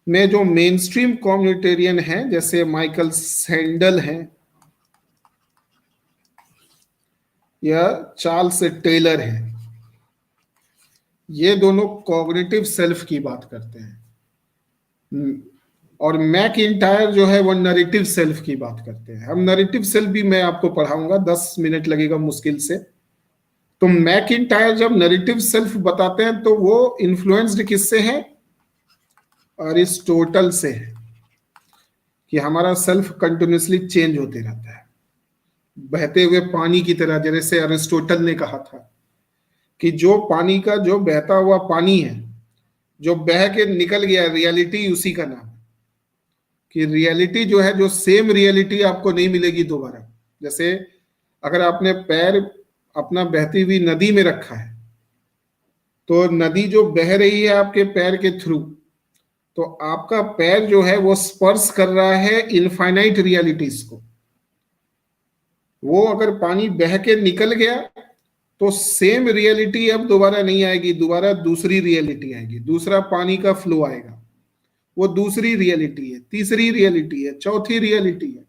में जो मेन स्ट्रीम कम्युनिटेरियन है, जैसे माइकल सैंडल हैं या चार्ल्स टेलर हैं, ये दोनों कॉग्निटिव सेल्फ की बात करते हैं। और मैक इंटायर जो है वो नरेटिव सेल्फ की बात करते हैं। हम नरेटिव सेल्फ भी मैं आपको पढ़ाऊंगा, 10 मिनट लगेगा मुश्किल से। तो मैक इंटायर जब नरेटिव सेल्फ बताते हैं तो वो इन्फ्लुएंस्ड किससे है, अरिस्टोटल से है, कि हमारा सेल्फ कंटिन्यूसली चेंज होते रहता है, बहते हुए पानी की तरह। जैसे अरिस्टोटल ने कहा था कि जो पानी का जो बहता हुआ पानी है, जो बह के निकल गया, रियलिटी उसी का नाम है। कि रियलिटी जो है, जो सेम रियलिटी आपको नहीं मिलेगी दोबारा। जैसे अगर आपने पैर अपना बहती हुई नदी में रखा है, तो नदी जो बह रही है आपके पैर के थ्रू, तो आपका पैर जो है वो स्पर्श कर रहा है इनफाइनाइट रियलिटीज को। वो अगर पानी बह के निकल गया तो सेम रियलिटी अब दोबारा नहीं आएगी, दोबारा दूसरी रियलिटी आएगी, दूसरा पानी का फ्लो आएगा, वो दूसरी रियलिटी है, तीसरी रियलिटी है, चौथी रियलिटी है।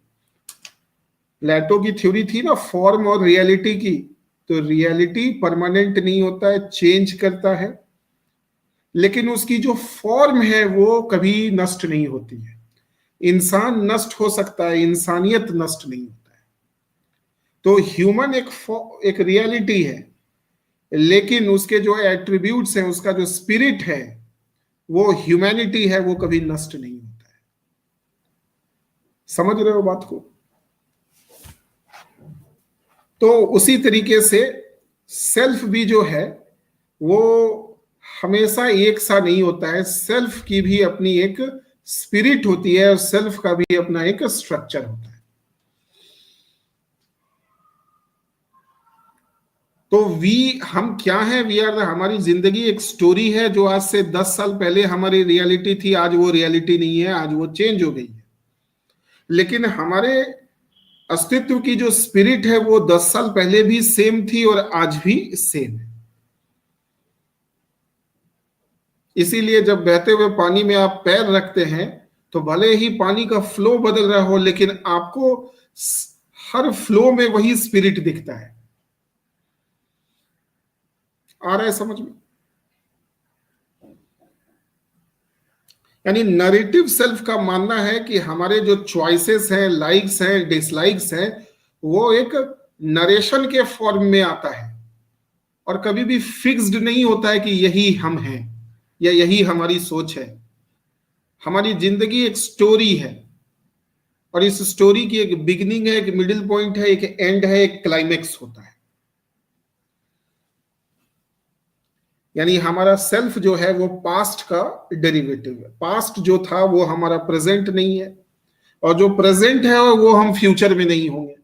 प्लेटो की थ्योरी थी ना फॉर्म और रियलिटी की, तो रियलिटी परमानेंट नहीं होता है, चेंज करता है, लेकिन उसकी जो फॉर्म है वो कभी नष्ट नहीं होती है। इंसान नष्ट हो सकता है, इंसानियत नष्ट नहीं होता है। तो ह्यूमन एक रियलिटी है, लेकिन उसके जो एट्रीब्यूट्स हैं, उसका जो स्पिरिट है, वो ह्यूमैनिटी है, वो कभी नष्ट नहीं होता है। समझ रहे हो बात को? तो उसी तरीके से सेल्फ भी जो है वो हमेशा एक सा नहीं होता है। सेल्फ की भी अपनी एक स्पिरिट होती है और सेल्फ का भी अपना एक स्ट्रक्चर होता है। तो हम क्या है, वी आर हमारी जिंदगी एक स्टोरी है जो आज से 10 साल पहले हमारी रियलिटी थी, आज वो रियलिटी नहीं है, आज वो चेंज हो गई है। लेकिन हमारे अस्तित्व की जो स्पिरिट है वो 10 साल पहले भी सेम थी और आज भी सेम है। इसीलिए जब बहते हुए पानी में आप पैर रखते हैं तो भले ही पानी का फ्लो बदल रहा हो, लेकिन आपको हर फ्लो में वही स्पिरिट दिखता है। आ रहा है समझ में? यानी नरेटिव सेल्फ का मानना है कि हमारे जो चॉइसेस हैं, लाइक्स हैं, डिसलाइक्स हैं, वो एक नरेशन के फॉर्म में आता है और कभी भी फिक्स्ड नहीं होता है कि यही हम हैं या यही हमारी सोच है। हमारी जिंदगी एक स्टोरी है और इस स्टोरी की एक बिगिनिंग है, एक मिडिल पॉइंट है, एक एंड है, एक क्लाइमेक्स होता है। यानी हमारा सेल्फ जो है वो पास्ट का डेरिवेटिव है। पास्ट जो था वो हमारा प्रेजेंट नहीं है, और जो प्रेजेंट है वो हम फ्यूचर में नहीं होंगे।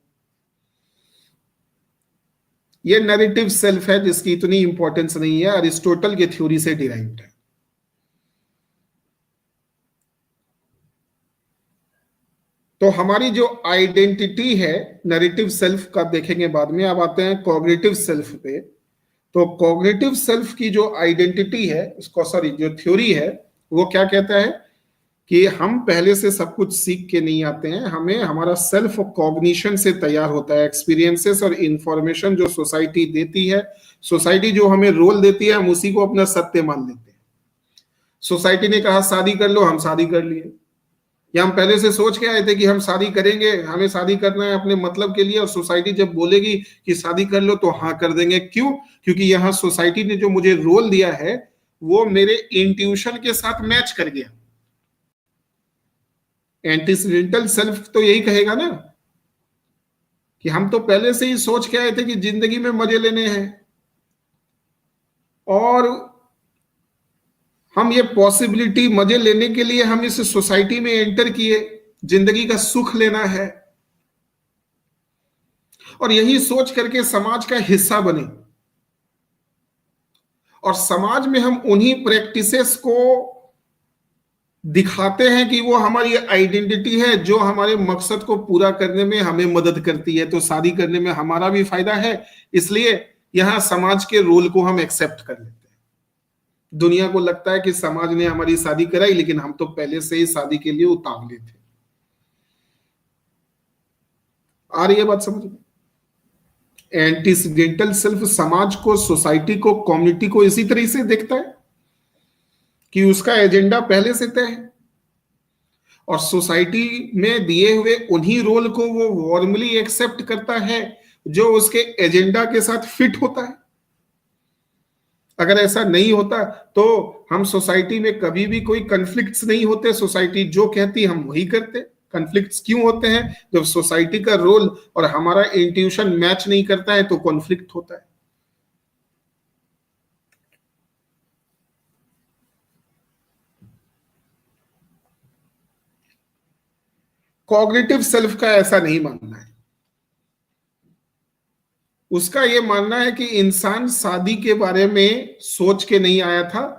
ये नैरेटिव सेल्फ है जिसकी इतनी इंपॉर्टेंस नहीं है, अरिस्टोटल के थ्योरी से डिराइव्ड है। तो हमारी जो आइडेंटिटी है नैरेटिव सेल्फ का देखेंगे बाद में। अब आते हैं कॉग्निटिव सेल्फ पे। तो कॉग्निटिव सेल्फ की जो आइडेंटिटी है, उसको सॉरी जो थ्योरी है, वो क्या कहता है कि हम पहले से सब कुछ सीख के नहीं आते हैं, हमें हमारा सेल्फ कॉग्निशन से तैयार होता है। एक्सपीरियंसेस और इंफॉर्मेशन जो सोसाइटी देती है, सोसाइटी जो हमें रोल देती है, हम उसी को अपना सत्य मान लेते हैं। सोसाइटी ने कहा शादी कर लो, हम शादी कर लिए, या हम पहले से सोच के आए थे कि हम शादी करेंगे, हमें शादी करना है अपने मतलब के लिए, और सोसाइटी जब बोलेगी कि शादी कर लो तो हाँ कर देंगे। क्यों? क्योंकि यहाँ सोसाइटी ने जो मुझे रोल दिया है वो मेरे इंट्यूशन के साथ मैच कर गया। एंटीसीडेंटल सेल्फ तो यही कहेगा ना कि हम तो पहले से ही सोच के आए थे कि जिंदगी में मजे लेने हैं, और हम ये पॉसिबिलिटी मजे लेने के लिए हम इस सोसाइटी में एंटर किए, जिंदगी का सुख लेना है, और यही सोच करके समाज का हिस्सा बने। और समाज में हम उन्हीं प्रैक्टिसेस को दिखाते हैं कि वो हमारी आइडेंटिटी है, जो हमारे मकसद को पूरा करने में हमें मदद करती है। तो शादी करने में हमारा भी फायदा है, इसलिए यहां समाज के रोल को हम एक्सेप्ट कर लेते हैं। दुनिया को लगता है कि समाज ने हमारी शादी कराई, लेकिन हम तो पहले से ही शादी के लिए उतावले थे। आ रही है बात समझ में? एंटीसीडेंटल सेल्फ समाज को, सोसाइटी को, कम्युनिटी को इसी तरह से देखता है कि उसका एजेंडा पहले से तय है, और सोसाइटी में दिए हुए उन्हीं रोल को वो वार्मली एक्सेप्ट करता है जो उसके एजेंडा के साथ फिट होता है। अगर ऐसा नहीं होता तो हम सोसाइटी में कभी भी कोई कन्फ्लिक्ट्स नहीं होते, सोसाइटी जो कहती हम वही करते। कन्फ्लिक्ट्स क्यों होते हैं? जब सोसाइटी का रोल और हमारा इंट्यूशन मैच नहीं करता है तो कॉन्फ्लिक्ट होता है। कॉग्निटिव सेल्फ का ऐसा नहीं मानना है। उसका यह मानना है कि इंसान शादी के बारे में सोच के नहीं आया था,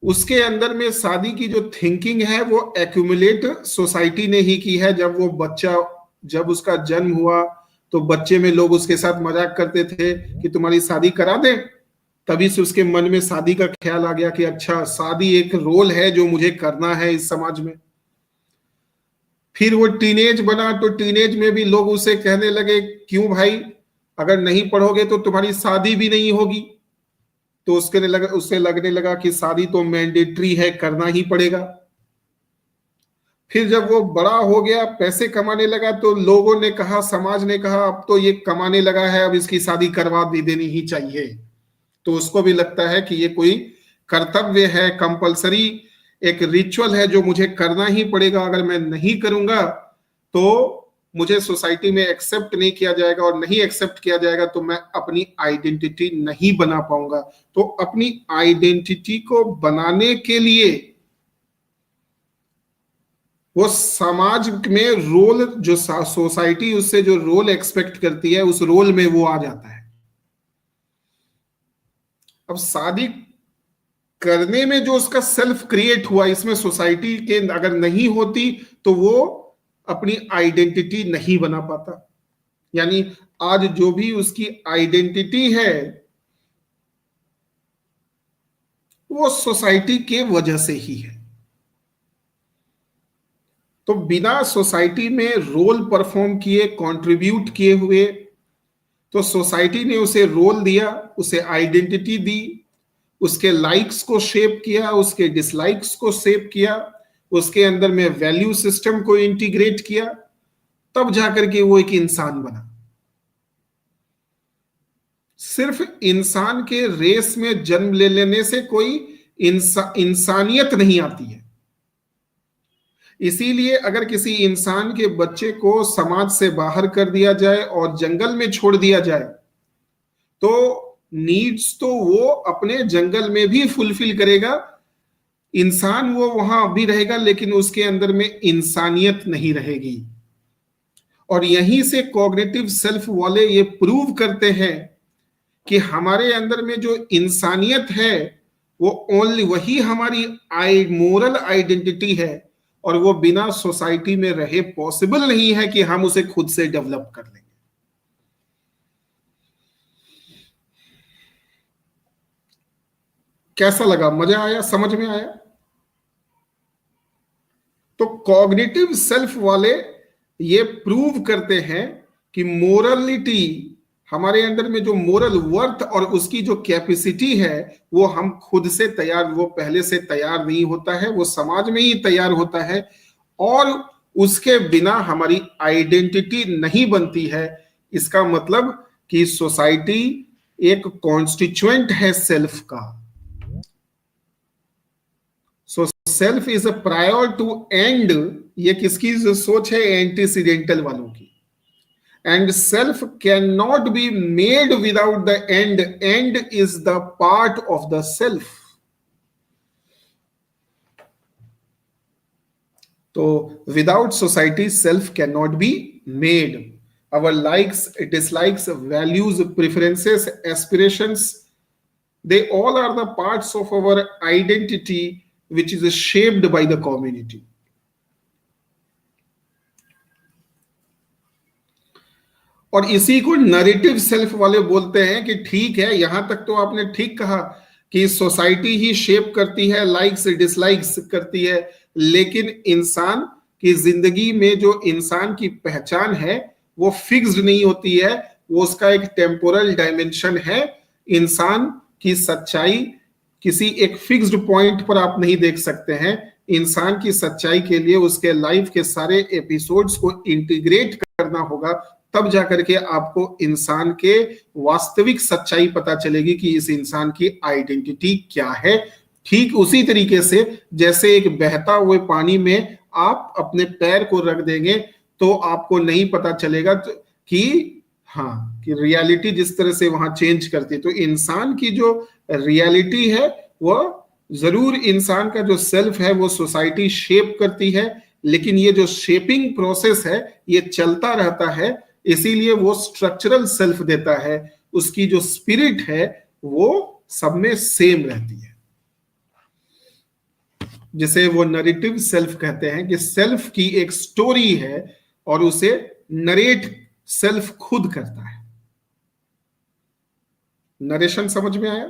उसके अंदर में शादी की जो थिंकिंग है वो एक्यूमुलेट सोसाइटी ने ही की है। जब वो बच्चा, जब उसका जन्म हुआ तो बच्चे में लोग उसके साथ मजाक करते थे कि तुम्हारी शादी करा दें, तभी से उसके मन में शादी का ख्याल आ गया कि अच्छा, शादी एक रोल है जो मुझे करना है इस समाज में। फिर वो टीनेज बना तो टीनेज में भी लोग उसे कहने लगे, क्यों भाई, अगर नहीं पढ़ोगे तो तुम्हारी शादी भी नहीं होगी। तो उससे लगने लगा कि शादी तो मैंडेटरी है, करना ही पड़ेगा। फिर जब वो बड़ा हो गया, पैसे कमाने लगा, तो लोगों ने कहा, समाज ने कहा, अब तो ये कमाने लगा है, अब इसकी शादी करवा भी देनी ही चाहिए। तो उसको भी लगता है कि ये कोई कर्तव्य है, कंपलसरी एक रिचुअल है जो मुझे करना ही पड़ेगा। अगर मैं नहीं करूंगा तो मुझे सोसाइटी में एक्सेप्ट नहीं किया जाएगा, और नहीं एक्सेप्ट किया जाएगा तो मैं अपनी आइडेंटिटी नहीं बना पाऊंगा। तो अपनी आइडेंटिटी को बनाने के लिए वो समाज में रोल, जो सोसाइटी उससे जो रोल एक्सपेक्ट करती है, उस रोल में वो आ जाता है। अब शादी करने में जो उसका सेल्फ क्रिएट हुआ, इसमें सोसाइटी के अगर नहीं होती तो वो अपनी आइडेंटिटी नहीं बना पाता। यानी आज जो भी उसकी आइडेंटिटी है वो सोसाइटी के वजह से ही है। तो बिना सोसाइटी में रोल परफॉर्म किए, कंट्रीब्यूट किए हुए, तो सोसाइटी ने उसे रोल दिया, उसे आइडेंटिटी दी, उसके लाइक्स को शेप किया, उसके डिसलाइक्स को शेप किया, उसके अंदर में वैल्यू सिस्टम को इंटीग्रेट किया, तब जाकर के वो एक इंसान बना। सिर्फ इंसान के रेस में जन्म ले लेने से कोई इंसानियत नहीं आती है। इसीलिए अगर किसी इंसान के बच्चे को समाज से बाहर कर दिया जाए और जंगल में छोड़ दिया जाए, तो नीड्स तो वो अपने जंगल में भी फुलफिल करेगा, इंसान वो वहां भी रहेगा, लेकिन उसके अंदर में इंसानियत नहीं रहेगी। और यहीं से कॉग्निटिव सेल्फ वाले ये प्रूव करते हैं कि हमारे अंदर में जो इंसानियत है वो ओनली वही हमारी मोरल आइडेंटिटी है, और वो बिना सोसाइटी में रहे पॉसिबल नहीं है कि हम उसे खुद से डेवलप कर लेंगे। कैसा लगा? मजा आया? समझ में आया? तो कॉग्निटिव सेल्फ वाले ये प्रूव करते हैं कि मोरलिटी, हमारे अंदर में जो मोरल वर्थ और उसकी जो कैपेसिटी है वो हम खुद से तैयार, वो पहले से तैयार नहीं होता है, वो समाज में ही तैयार होता है और उसके बिना हमारी आइडेंटिटी नहीं बनती है। इसका मतलब कि सोसाइटी एक कॉन्स्टिट्यूएंट है सेल्फ का। So self is a prior to end, ये किसकी जो सोच है, एंटीसीडेंटल वालों की। End self can not be made without the end, end is the part of the self. तो without society self can not be made. Our likes, dislikes, values, preferences, aspirations, they all are the parts of our identity which is shaped by the community. और इसी को narrative self वाले बोलते हैं कि ठीक है, यहां तक तो आपने ठीक कहा कि सोसाइटी ही शेप करती है, लाइक्स डिसलाइक्स करती है, लेकिन इंसान की जिंदगी में जो इंसान की पहचान है वो फिक्स्ड नहीं होती है, वो उसका एक टेम्पोरल डायमेंशन है। इंसान की सच्चाई किसी एक फिक्स्ड पॉइंट पर आप नहीं देख सकते हैं। इंसान की सच्चाई के लिए उसके लाइफ के सारे एपिसोड्स को इंटीग्रेट करना होगा, तब जाकर के आपको इंसान के वास्तविक सच्चाई पता चलेगी कि इस इंसान की आइडेंटिटी क्या है। ठीक उसी तरीके से जैसे एक बहता हुए पानी में आप अपने पैर को रख देंगे तो आपको नहीं पता चलेगा कि हाँ, कि रियलिटी जिस तरह से वहां चेंज करती है। तो इंसान की जो रियलिटी है वो जरूर, इंसान का जो सेल्फ है वो सोसाइटी शेप करती है, लेकिन ये जो शेपिंग प्रोसेस है ये चलता रहता है, इसीलिए वो स्ट्रक्चरल सेल्फ देता है। उसकी जो स्पिरिट है वो सब में सेम रहती है, जिसे वो नरेटिव सेल्फ कहते हैं कि सेल्फ की एक स्टोरी है और उसे नरेट सेल्फ खुद करता है। नरेशन समझ में आया?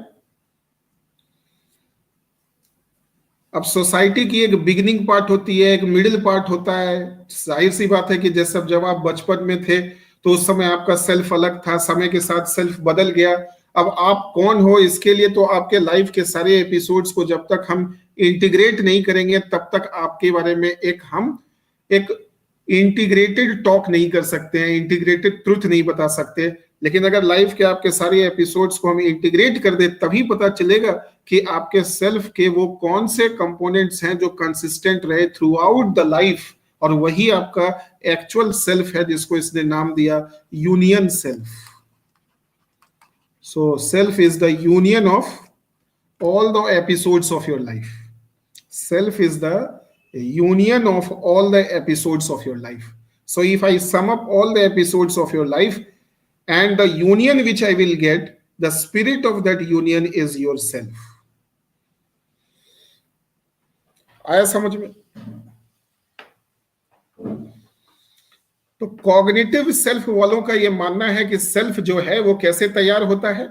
अब सोसाइटी की एक बिगिनिंग पार्ट होती है, एक मिडिल पार्ट होता है। जाहिर सी बात है कि जैसे जब आप बचपन में थे तो उस समय आपका सेल्फ अलग था, समय के साथ सेल्फ बदल गया। अब आप कौन हो इसके लिए तो आपके लाइफ के सारे एपिसोड्स को जब तक हम इंटीग्रेट नहीं करेंगे तब तक आपके बारे में हम एक इंटीग्रेटेड टॉक नहीं कर सकते हैं, इंटीग्रेटेड ट्रुथ नहीं बता सकते। लेकिन अगर लाइफ के आपके सारे एपिसोड्स को हम इंटीग्रेट कर दे तभी पता चलेगा कि आपके सेल्फ के वो कौन से कंपोनेंट्स हैं जो कंसिस्टेंट रहे थ्रू आउट द लाइफ, और वही आपका एक्चुअल सेल्फ है जिसको इसने नाम दिया union self. So self is the union of all the episodes of your life. Self is the union of all the episodes of your life. So if I sum up all the episodes of your life and the union which I will get, the spirit of that union is yourself. आया समझ में? तो cognitive self वालों का यह मानना है कि सेल्फ जो है वो कैसे तैयार होता है?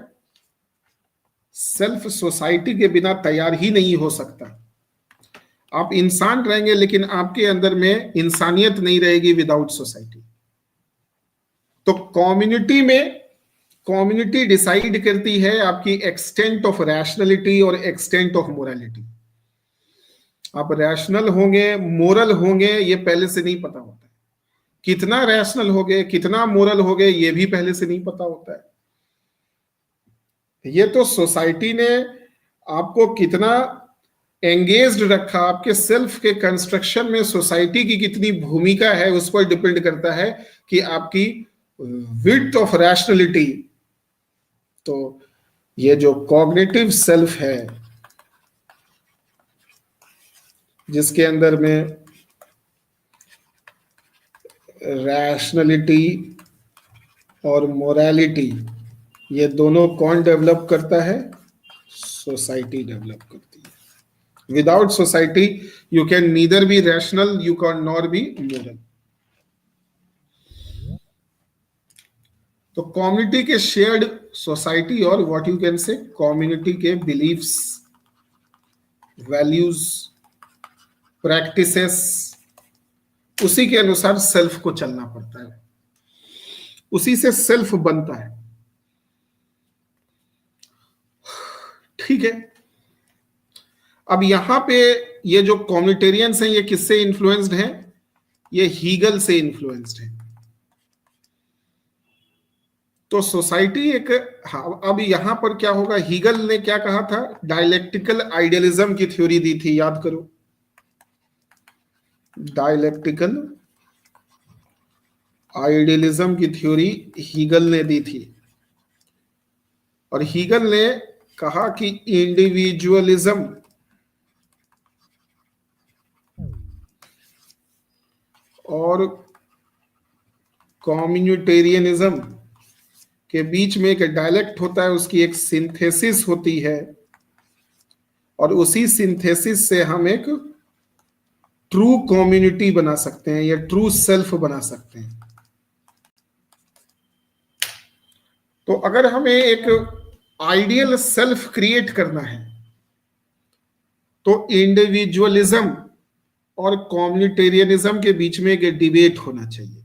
सेल्फ सोसाइटी के बिना तैयार ही नहीं हो सकता। आप इंसान रहेंगे लेकिन आपके अंदर में इंसानियत नहीं रहेगी विदाउट सोसाइटी। तो कम्युनिटी में, कम्युनिटी डिसाइड करती है आपकी एक्सटेंट ऑफ रैशनलिटी और एक्सटेंट ऑफ मोरालिटी। आप रैशनल होंगे, मोरल होंगे, ये पहले से नहीं पता होता है। कितना रैशनल होगे, कितना मोरल होगे, ये भी पहले से नहीं पता होता है। ये तो सोसाइटी ने आपको कितना एंगेज्ड रखा, आपके सेल्फ के कंस्ट्रक्शन में सोसाइटी की कितनी भूमिका है उस पर डिपेंड करता है कि आपकी विड्थ ऑफ रैशनलिटी। तो ये जो कॉग्निटिव सेल्फ है जिसके अंदर में रैशनलिटी और मोरालिटी, ये दोनों कौन डेवलप करता है? सोसाइटी डेवलप करती है। Without society you can neither be rational, you can nor be moral. तो कम्युनिटी के शेयर्ड सोसाइटी और what you can say community के बिलीफ्स, वैल्यूज, प्रैक्टिसेस उसी के अनुसार सेल्फ को चलना पड़ता है, उसी से सेल्फ बनता है। ठीक है, अब यहां पे ये जो कॉम्युनिटेरियंस हैं ये किससे इन्फ्लुएंस्ड हैं? ये हीगल से इन्फ्लुएंस्ड है। तो सोसाइटी एक, हाँ, अब यहां पर क्या होगा, हीगल ने क्या कहा था? डायलेक्टिकल आइडियलिज्म की थ्योरी दी थी, याद करो, डायलेक्टिकल आइडियलिज्म की थ्योरी हीगल ने दी थी। और हीगल ने कहा कि इंडिविजुअलिज्म और कम्युनिटेरियनिज्म के बीच में एक डायलेक्ट होता है, उसकी एक सिंथेसिस होती है, और उसी सिंथेसिस से हम एक ट्रू कम्युनिटी बना सकते हैं या ट्रू सेल्फ बना सकते हैं। तो अगर हमें एक आइडियल सेल्फ क्रिएट करना है तो इंडिविजुअलिज्म और कम्युनिटेरियनिज्म के बीच में एक डिबेट होना चाहिए।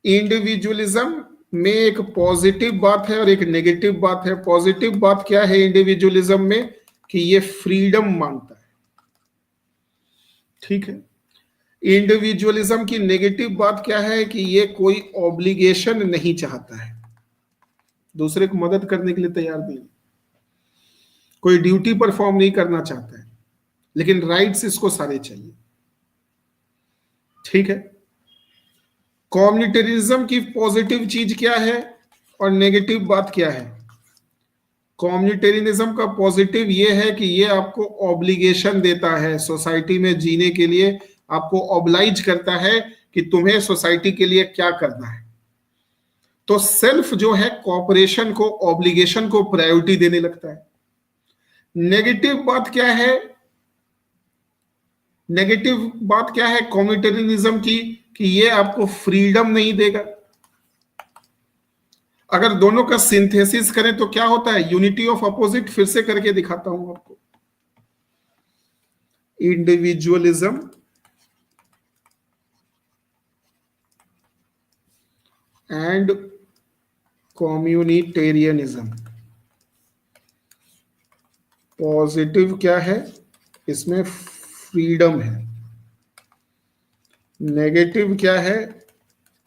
इंडिविजुअलिज्म में एक पॉजिटिव बात है और एक नेगेटिव बात है। पॉजिटिव बात क्या है इंडिविजुअलिज्म में? कि ये फ्रीडम मांगता है। ठीक है, इंडिविजुअलिज्म की नेगेटिव बात क्या है? कि ये कोई ऑब्लिगेशन नहीं चाहता है, दूसरे को मदद करने के लिए तैयार नहीं, कोई ड्यूटी परफॉर्म नहीं करना चाहता है, लेकिन राइट्स इसको सारे चाहिए। ठीक है, कम्युनिटेरिज्म की पॉजिटिव चीज क्या है और नेगेटिव बात क्या है? कम्युनिटेरियनिज्म का पॉजिटिव ये है कि ये आपको ऑब्लिगेशन देता है, सोसाइटी में जीने के लिए आपको ऑब्लाइज करता है कि तुम्हें सोसाइटी के लिए क्या करना है। तो सेल्फ जो है कॉपरेशन को, ऑब्लिगेशन को प्रायोरिटी देने लगता है। नेगेटिव बात क्या है? नेगेटिव बात क्या है कम्युनिटेरियनिज्म की? कि ये आपको फ्रीडम नहीं देगा। अगर दोनों का सिंथेसिस करें तो क्या होता है? Unity of opposite. फिर से करके दिखाता हूं आपको। Individualism and कम्युनिटेरियनिज्म। पॉजिटिव क्या है? इसमें फ्रीडम है। नेगेटिव क्या है?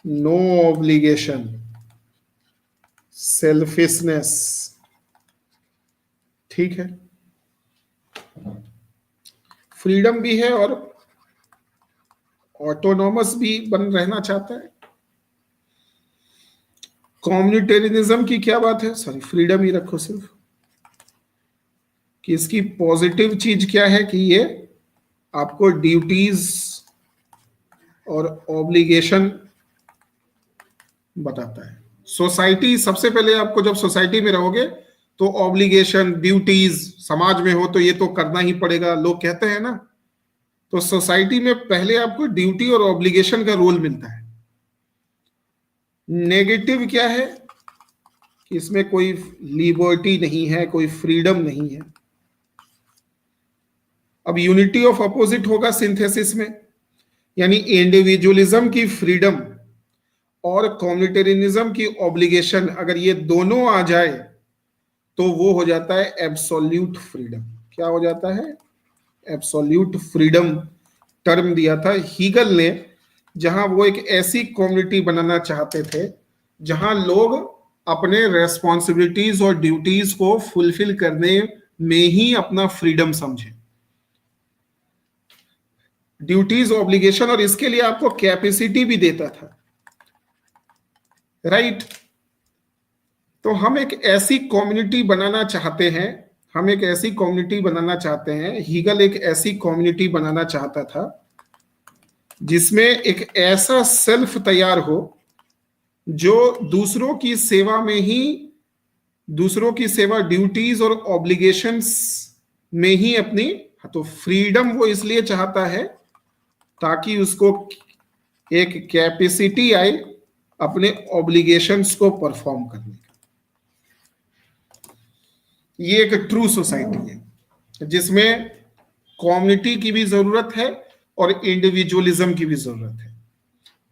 No obligation, selfishness. ठीक है, फ्रीडम भी है और ऑटोनॉमस भी बन रहना चाहता है। कम्युनिटेरियनिज्म की क्या बात है? सॉरी, फ्रीडम ही रखो सिर्फ, कि इसकी पॉजिटिव चीज क्या है? कि ये आपको ड्यूटीज और ऑब्लिगेशन बताता है। सोसाइटी, सबसे पहले आपको जब सोसाइटी में रहोगे तो ऑब्लिगेशन, ड्यूटीज, समाज में हो तो ये तो करना ही पड़ेगा, लोग कहते हैं ना। तो सोसाइटी में पहले आपको ड्यूटी और ऑब्लिगेशन का रोल मिलता है। नेगेटिव क्या है? कि इसमें कोई लिबर्टी नहीं है, कोई फ्रीडम नहीं है। अब यूनिटी ऑफ अपोजिट होगा सिंथेसिस में, यानी इंडिविजुअलिज्म की फ्रीडम और कम्युनिटेरियनिज्म की ऑब्लिगेशन, अगर ये दोनों आ जाए तो वो हो जाता है एब्सोल्यूट फ्रीडम। क्या हो जाता है? एब्सोल्यूट फ्रीडम टर्म दिया था हीगल ने, जहां वो एक ऐसी कम्युनिटी बनाना चाहते थे जहां लोग अपने रेस्पॉन्सिबिलिटीज और ड्यूटीज को फुलफिल करने में ही अपना फ्रीडम समझे। ड्यूटीज, ऑब्लिगेशन, और इसके लिए आपको कैपेसिटी भी देता था, राइट। तो हम एक ऐसी कम्युनिटी बनाना चाहते हैं, हम एक ऐसी कम्युनिटी बनाना चाहते हैं, हीगल एक ऐसी कम्युनिटी बनाना चाहता था जिसमें एक ऐसा सेल्फ तैयार हो जो दूसरों की सेवा में ही, दूसरों की सेवा, ड्यूटीज और ऑब्लिगेशंस में ही अपनी, तो फ्रीडम वो इसलिए चाहता है ताकि उसको एक कैपेसिटी आए अपने ऑब्लिगेशंस को परफॉर्म करने का। ये एक ट्रू सोसाइटी है जिसमें कम्युनिटी की भी जरूरत है और इंडिविजुअलिज्म की भी जरूरत है।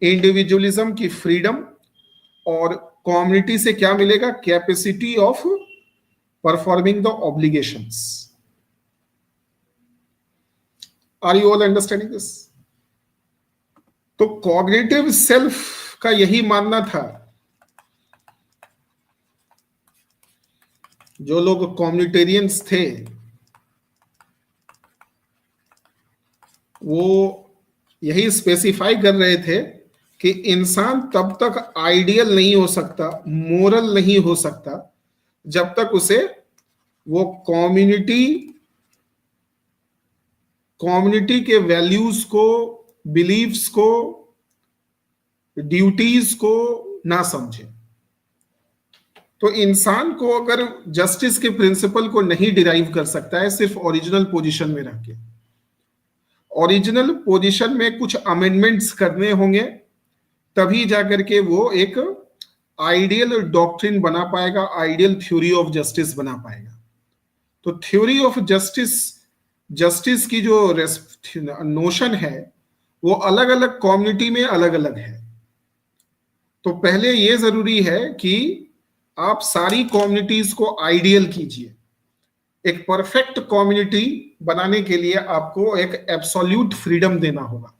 इंडिविजुअलिज्म की फ्रीडम और कम्युनिटी से क्या मिलेगा? Capacity of performing the obligations. Are you all understanding this? तो कॉग्निटिव सेल्फ का यही मानना था। जो लोग कम्युनिटेरियंस थे वो यही स्पेसिफाई कर रहे थे कि इंसान तब तक आइडियल नहीं हो सकता, मोरल नहीं हो सकता, जब तक उसे वो कम्युनिटी के वैल्यूज को, बिलीव्स को, ड्यूटीज को ना समझे। तो इंसान को अगर जस्टिस के प्रिंसिपल को नहीं डिराइव कर सकता है सिर्फ ओरिजिनल पोजीशन में रह के, ओरिजिनल पोजीशन में कुछ अमेंडमेंट्स करने होंगे, तभी जाकर के वो एक आइडियल डॉक्ट्रिन बना पाएगा, आइडियल थ्योरी ऑफ जस्टिस बना पाएगा। तो थ्योरी ऑफ जस्टिस, जस्टिस की जो नोशन है वो अलग अलग कम्युनिटी में अलग अलग है। तो पहले ये जरूरी है कि आप सारी कम्युनिटीज को आइडियल कीजिए। एक परफेक्ट कम्युनिटी बनाने के लिए आपको एक एब्सोल्यूट फ्रीडम देना होगा,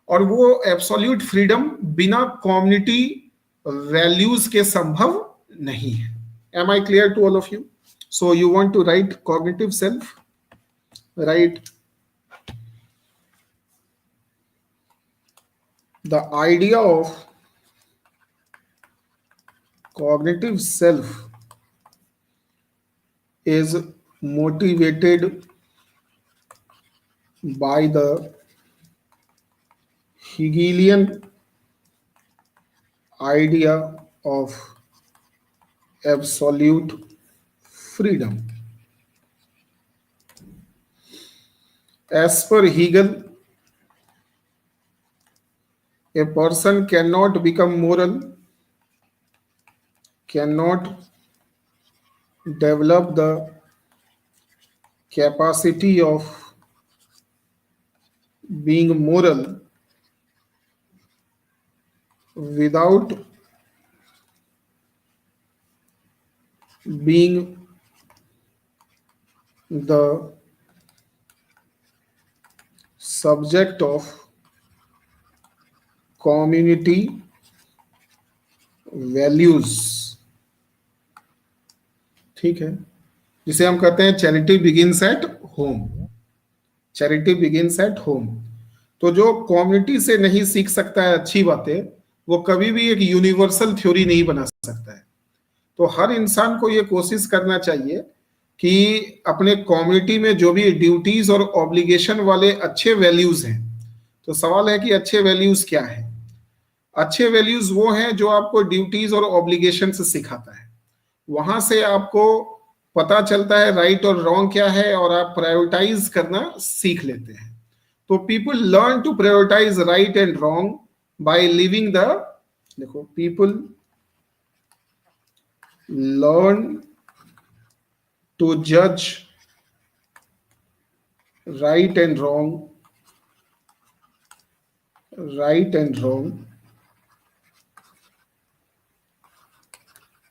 और वो एब्सोल्यूट फ्रीडम बिना कम्युनिटी वैल्यूज के संभव नहीं है। Am I clear to all of you? So you want to right cognitive self, right the idea of cognitive self is motivated by the Hegelian idea of absolute freedom. As per Hegel, a person cannot become moral, cannot develop the capacity of being moral without being the subject of community values। ठीक है, जिसे हम कहते हैं charity begins at home. Charity begins at home. तो जो community से नहीं सीख सकता है अच्छी बातें, वो कभी भी एक यूनिवर्सल थ्योरी नहीं बना सकता है। तो हर इंसान को ये कोशिश करना चाहिए कि अपने कम्युनिटी में जो भी ड्यूटीज और ऑब्लिगेशन वाले अच्छे वैल्यूज हैं, तो सवाल है कि अच्छे वैल्यूज क्या है? अच्छे वैल्यूज वो हैं जो आपको ड्यूटीज और ऑब्लिगेशन से सिखाता है। वहां से आपको पता चलता है राइट और रॉन्ग क्या है, और आप प्रायोरिटाइज करना सीख लेते हैं। तो people learn to prioritise right and wrong by living the, देखो, पीपल लर्न टू जज right and wrong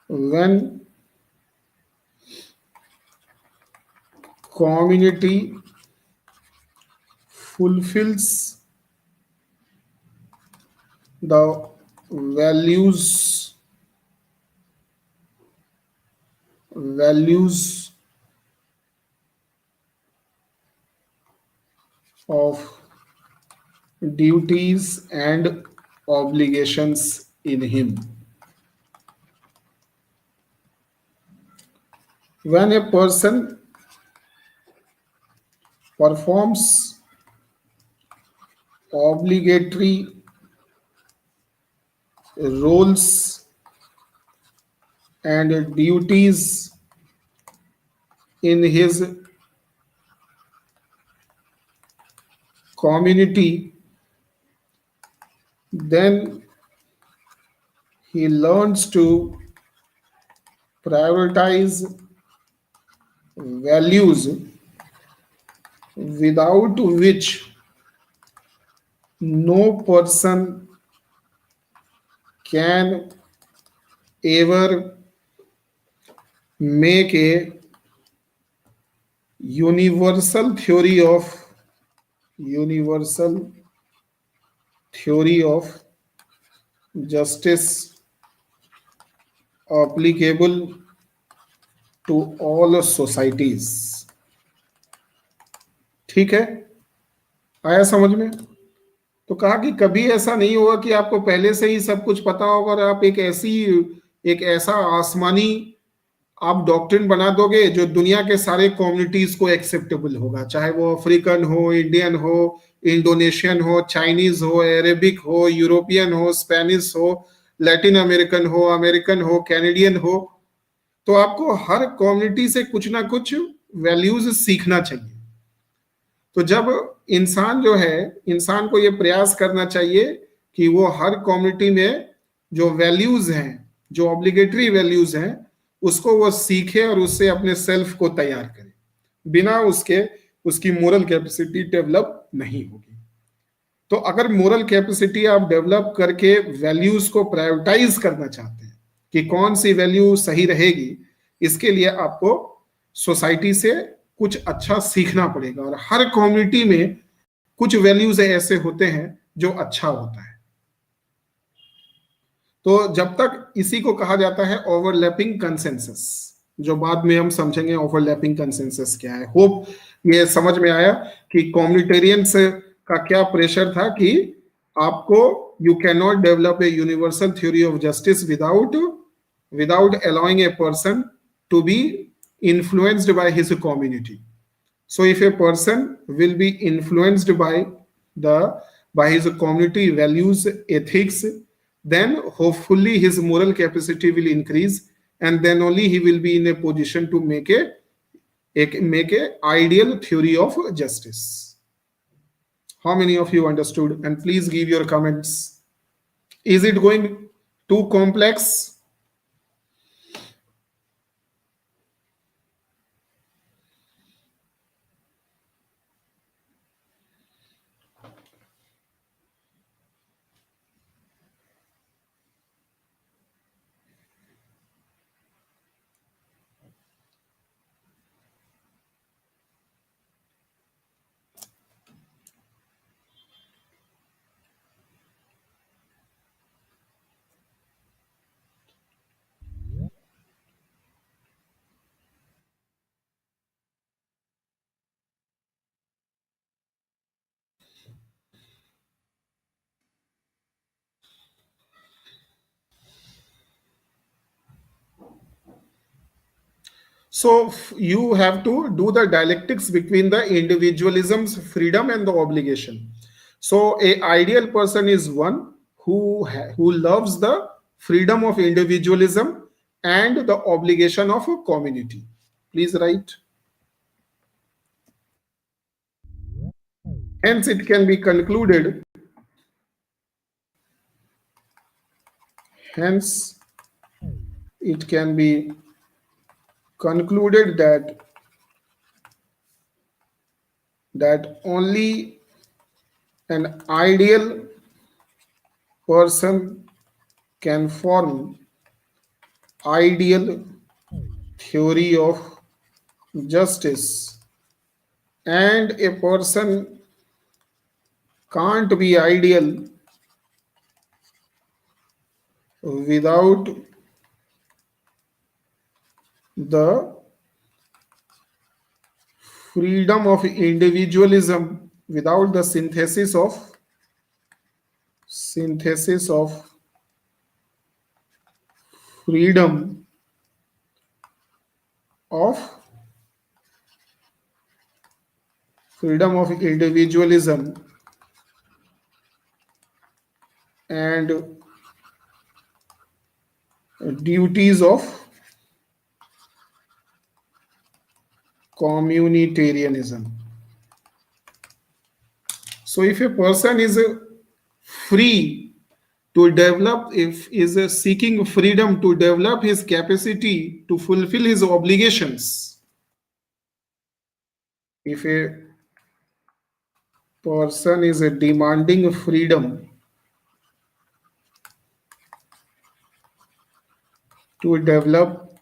when community fulfills the values of duties and obligations in him. When a person performs obligatory roles and duties in his community, then he learns to prioritize values without which no person can ever make a universal theory of justice applicable to all societies. ठीक है, आया समझ में? तो कहा कि कभी ऐसा नहीं होगा कि आपको पहले से ही सब कुछ पता होगा और आप एक ऐसा आसमानी आप डॉक्ट्रिन बना दोगे जो दुनिया के सारे कम्युनिटीज को एक्सेप्टेबल होगा, चाहे वो अफ्रीकन हो, इंडियन हो, इंडोनेशियन हो, चाइनीज हो, अरेबिक हो, यूरोपियन हो, स्पेनिश हो, लैटिन अमेरिकन हो, कैनेडियन हो। तो आपको हर कम्युनिटी से कुछ ना कुछ वैल्यूज सीखना चाहिए। तो जब इंसान जो है, इंसान को ये प्रयास करना चाहिए कि वो हर कम्युनिटी में जो वैल्यूज हैं, जो ऑब्लिगेटरी वैल्यूज हैं, उसको वो सीखे और उससे अपने सेल्फ को तैयार करे। बिना उसके उसकी मोरल कैपेसिटी डेवलप नहीं होगी। तो अगर मोरल कैपेसिटी आप डेवलप करके वैल्यूज को प्रायोरिटाइज करना चाहते हैं कि कौन सी वैल्यू सही रहेगी, इसके लिए आपको सोसाइटी से कुछ अच्छा सीखना पड़ेगा। और हर कम्युनिटी में कुछ वैल्यूज ऐसे होते हैं जो अच्छा होता है। तो जब तक इसी को कहा जाता है ओवरलैपिंग कंसेंसस, जो बाद में हम समझेंगे ओवरलैपिंग कंसेंसस क्या है। होप ये समझ में आया कि कॉम्युनिटेरियंस का क्या प्रेशर था कि आपको you can not develop a universal theory of justice without allowing a person to be influenced by his community. So if a person will be influenced by his community values, ethics, then hopefully his moral capacity will increase, and then only he will be in a position to make a ideal theory of justice. How many of you understood? And please give your comments. Is it going too complex? So you have to do the dialectics between the individualism's freedom and the obligation. So a ideal person is one who loves the freedom of individualism and the obligation of a community. Please write. Hence it can be concluded. Hence it can be concluded that only an ideal person can form ideal theory of justice, and a person can't be ideal without the freedom of individualism, without the synthesis of freedom of individualism and duties of communitarianism. So if a person is free to develop, if is seeking freedom to develop his capacity to fulfill his obligations, if a person is demanding freedom to develop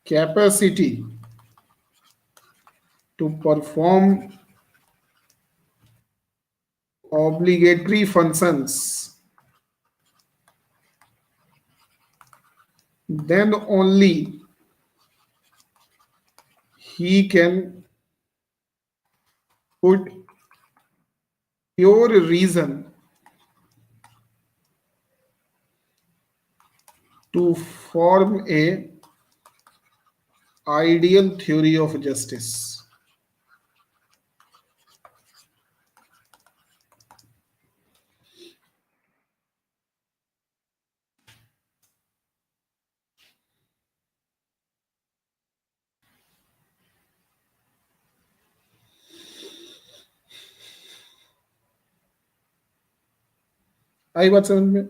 capacity to perform obligatory functions, then only he can put pure reason to form a ideal theory of justice. आई बात समझ में?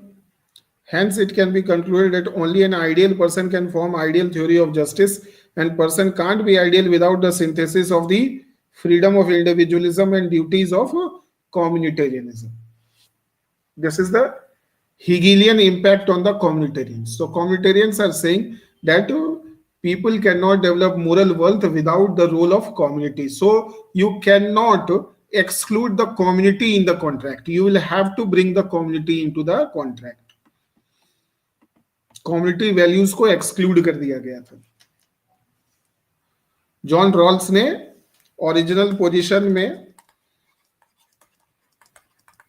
Hence, it can be concluded that only an ideal person can form ideal theory of justice, and person can't be ideal without the synthesis of the freedom of individualism and duties of communitarianism. This is the Hegelian impact on the communitarians. So communitarians are saying that people cannot develop moral wealth without the role of community. So you cannot exclude the community in the contract. You will have to bring the community into the contract. Community values को exclude कर दिया गया था. John Rawls ने original position में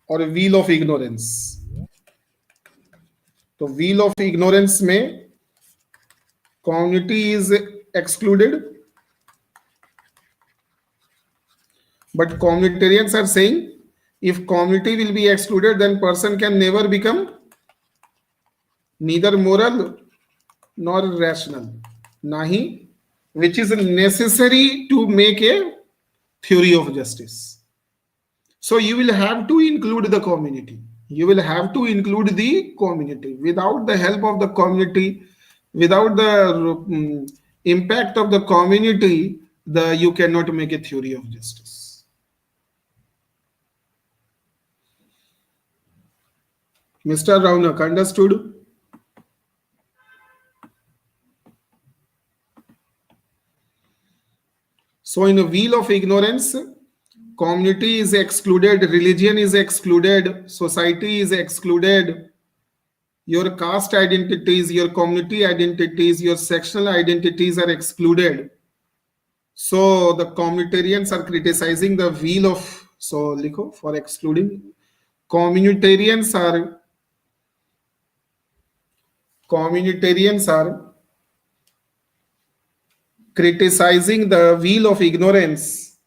और wheel of ignorance, तो wheel of ignorance में community is excluded, but communitarians are saying if community will be excluded, then person can never become neither moral nor rational, nahi, which is necessary to make a theory of justice. So you will have to include the community. You will have to include the community. Without the help of the community, without the impact of the community, you cannot make a theory of justice. Mr. Raunak, understood? So in a wheel of ignorance, community is excluded, religion is excluded, society is excluded, your caste identities, your community identities, your sectional identities are excluded. So the communitarians are criticizing the wheel of, so likho, for excluding, communitarians are criticizing the wheel of ignorance,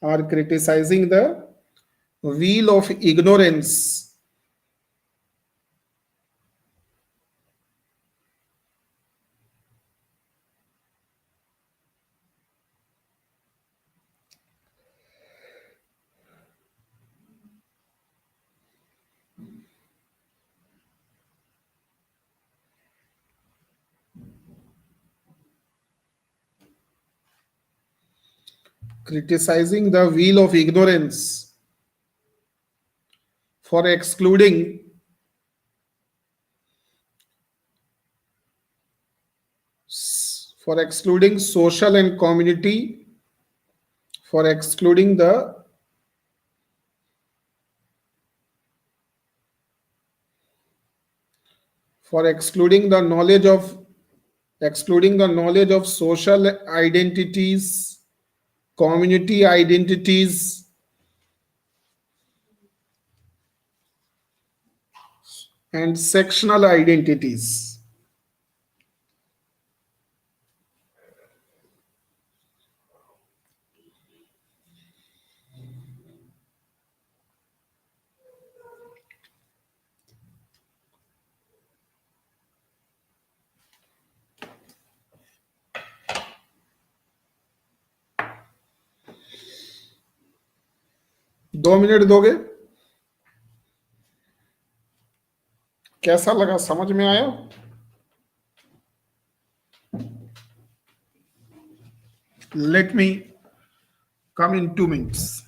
are criticizing the wheel of ignorance criticizing the wheel of ignorance for excluding social and community, for excluding the knowledge of social identities, community identities, and sectional identities. दो minute दोगे? कैसा लगा, समझ में आया? Let me Come in 2 minutes.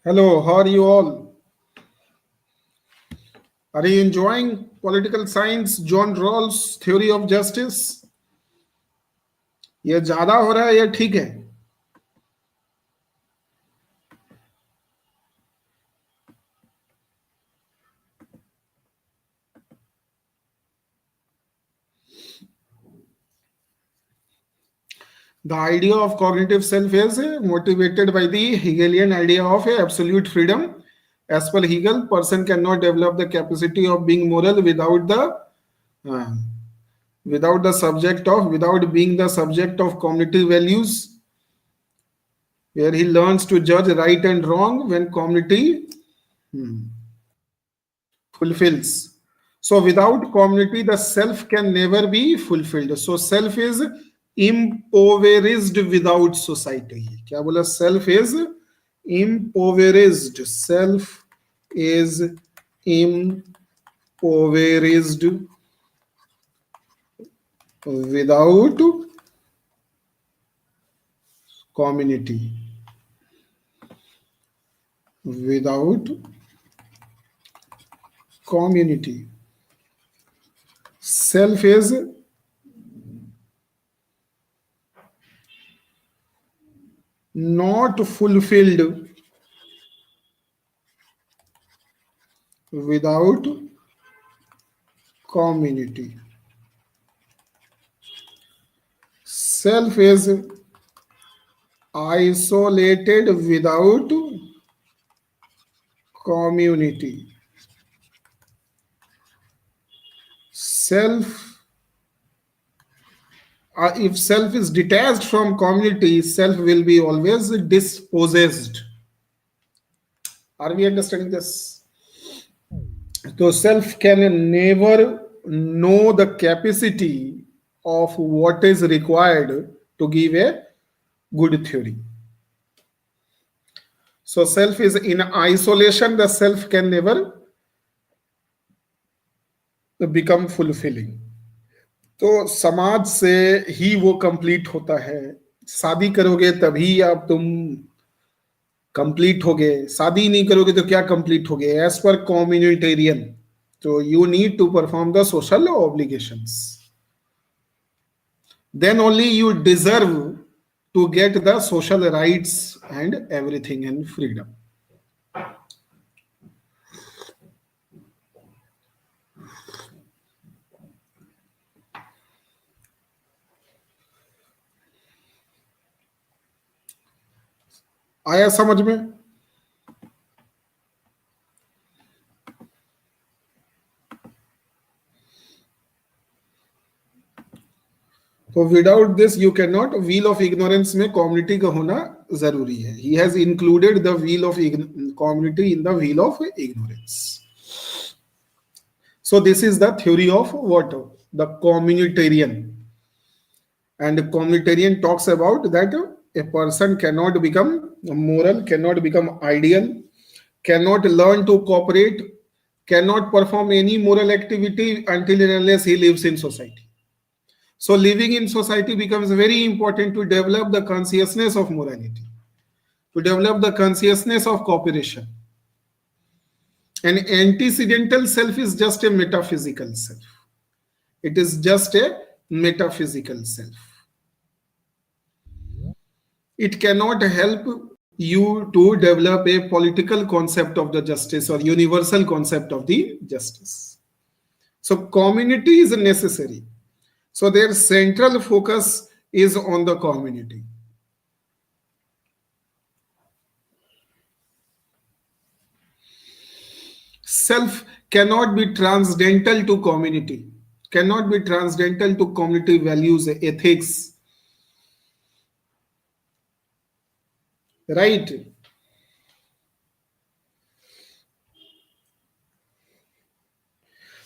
Hello, how are you all? Are you enjoying political science, John Rawls theory of justice? ये ज्यादा हो रहा है या ठीक है? The idea of cognitive self is motivated by the Hegelian idea of absolute freedom. As per Hegel, person cannot develop the capacity of being moral uh, without being the subject of cognitive values, where he learns to judge right and wrong when community fulfills. So without community, the self can never be fulfilled. So self is impoverished without society. क्या बोला? Self is impoverished. Self is impoverished without community. Without community. Self is not fulfilled without community. Self is isolated without community. Self If self is detached from community, self will be always dispossessed. Are we understanding this? So self can never know the capacity of what is required to give a good theory. So self is in isolation, the self can never become fulfilling. तो समाज से ही वो complete होता है. शादी करोगे तभी आप तुम कंप्लीट होगे, शादी नहीं करोगे तो क्या कंप्लीट होगे? एज पर कम्युनिटेरियन, तो you need to perform the social obligations, then only you deserve to get the social rights and everything and freedom. आया समझ में? तो without this you can not. Wheel of ignorance में community का होना जरूरी है. He has included the wheel of community in the wheel of ignorance. So this is the theory of what? The communitarian. And communitarian talks about that a person cannot become moral, cannot become ideal, cannot learn to cooperate, cannot perform any moral activity until and unless he lives in society. So living in society becomes very important to develop the consciousness of morality, to develop the consciousness of cooperation. An antecedental self is just a metaphysical self. It is just a metaphysical self. It cannot help you to develop a political concept of the justice or universal concept of the justice. So community is necessary. So their central focus is on the community. Self cannot be transcendental to community, cannot be transcendental to community values, ethics. Right?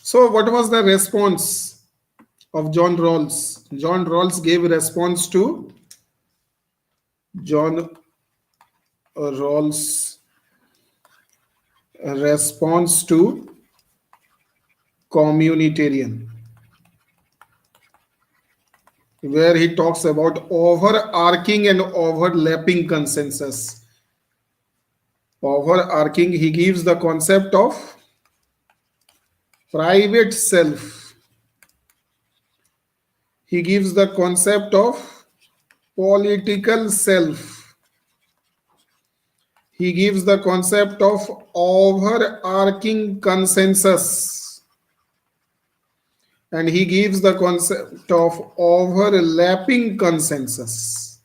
So what was the response of John Rawls? John Rawls gave a response to John Rawls response to communitarian, where he talks about overarching and overlapping consensus. Overarching, he gives the concept of private self. He gives the concept of political self. He gives the concept of overarching consensus. And he gives the concept of overlapping consensus.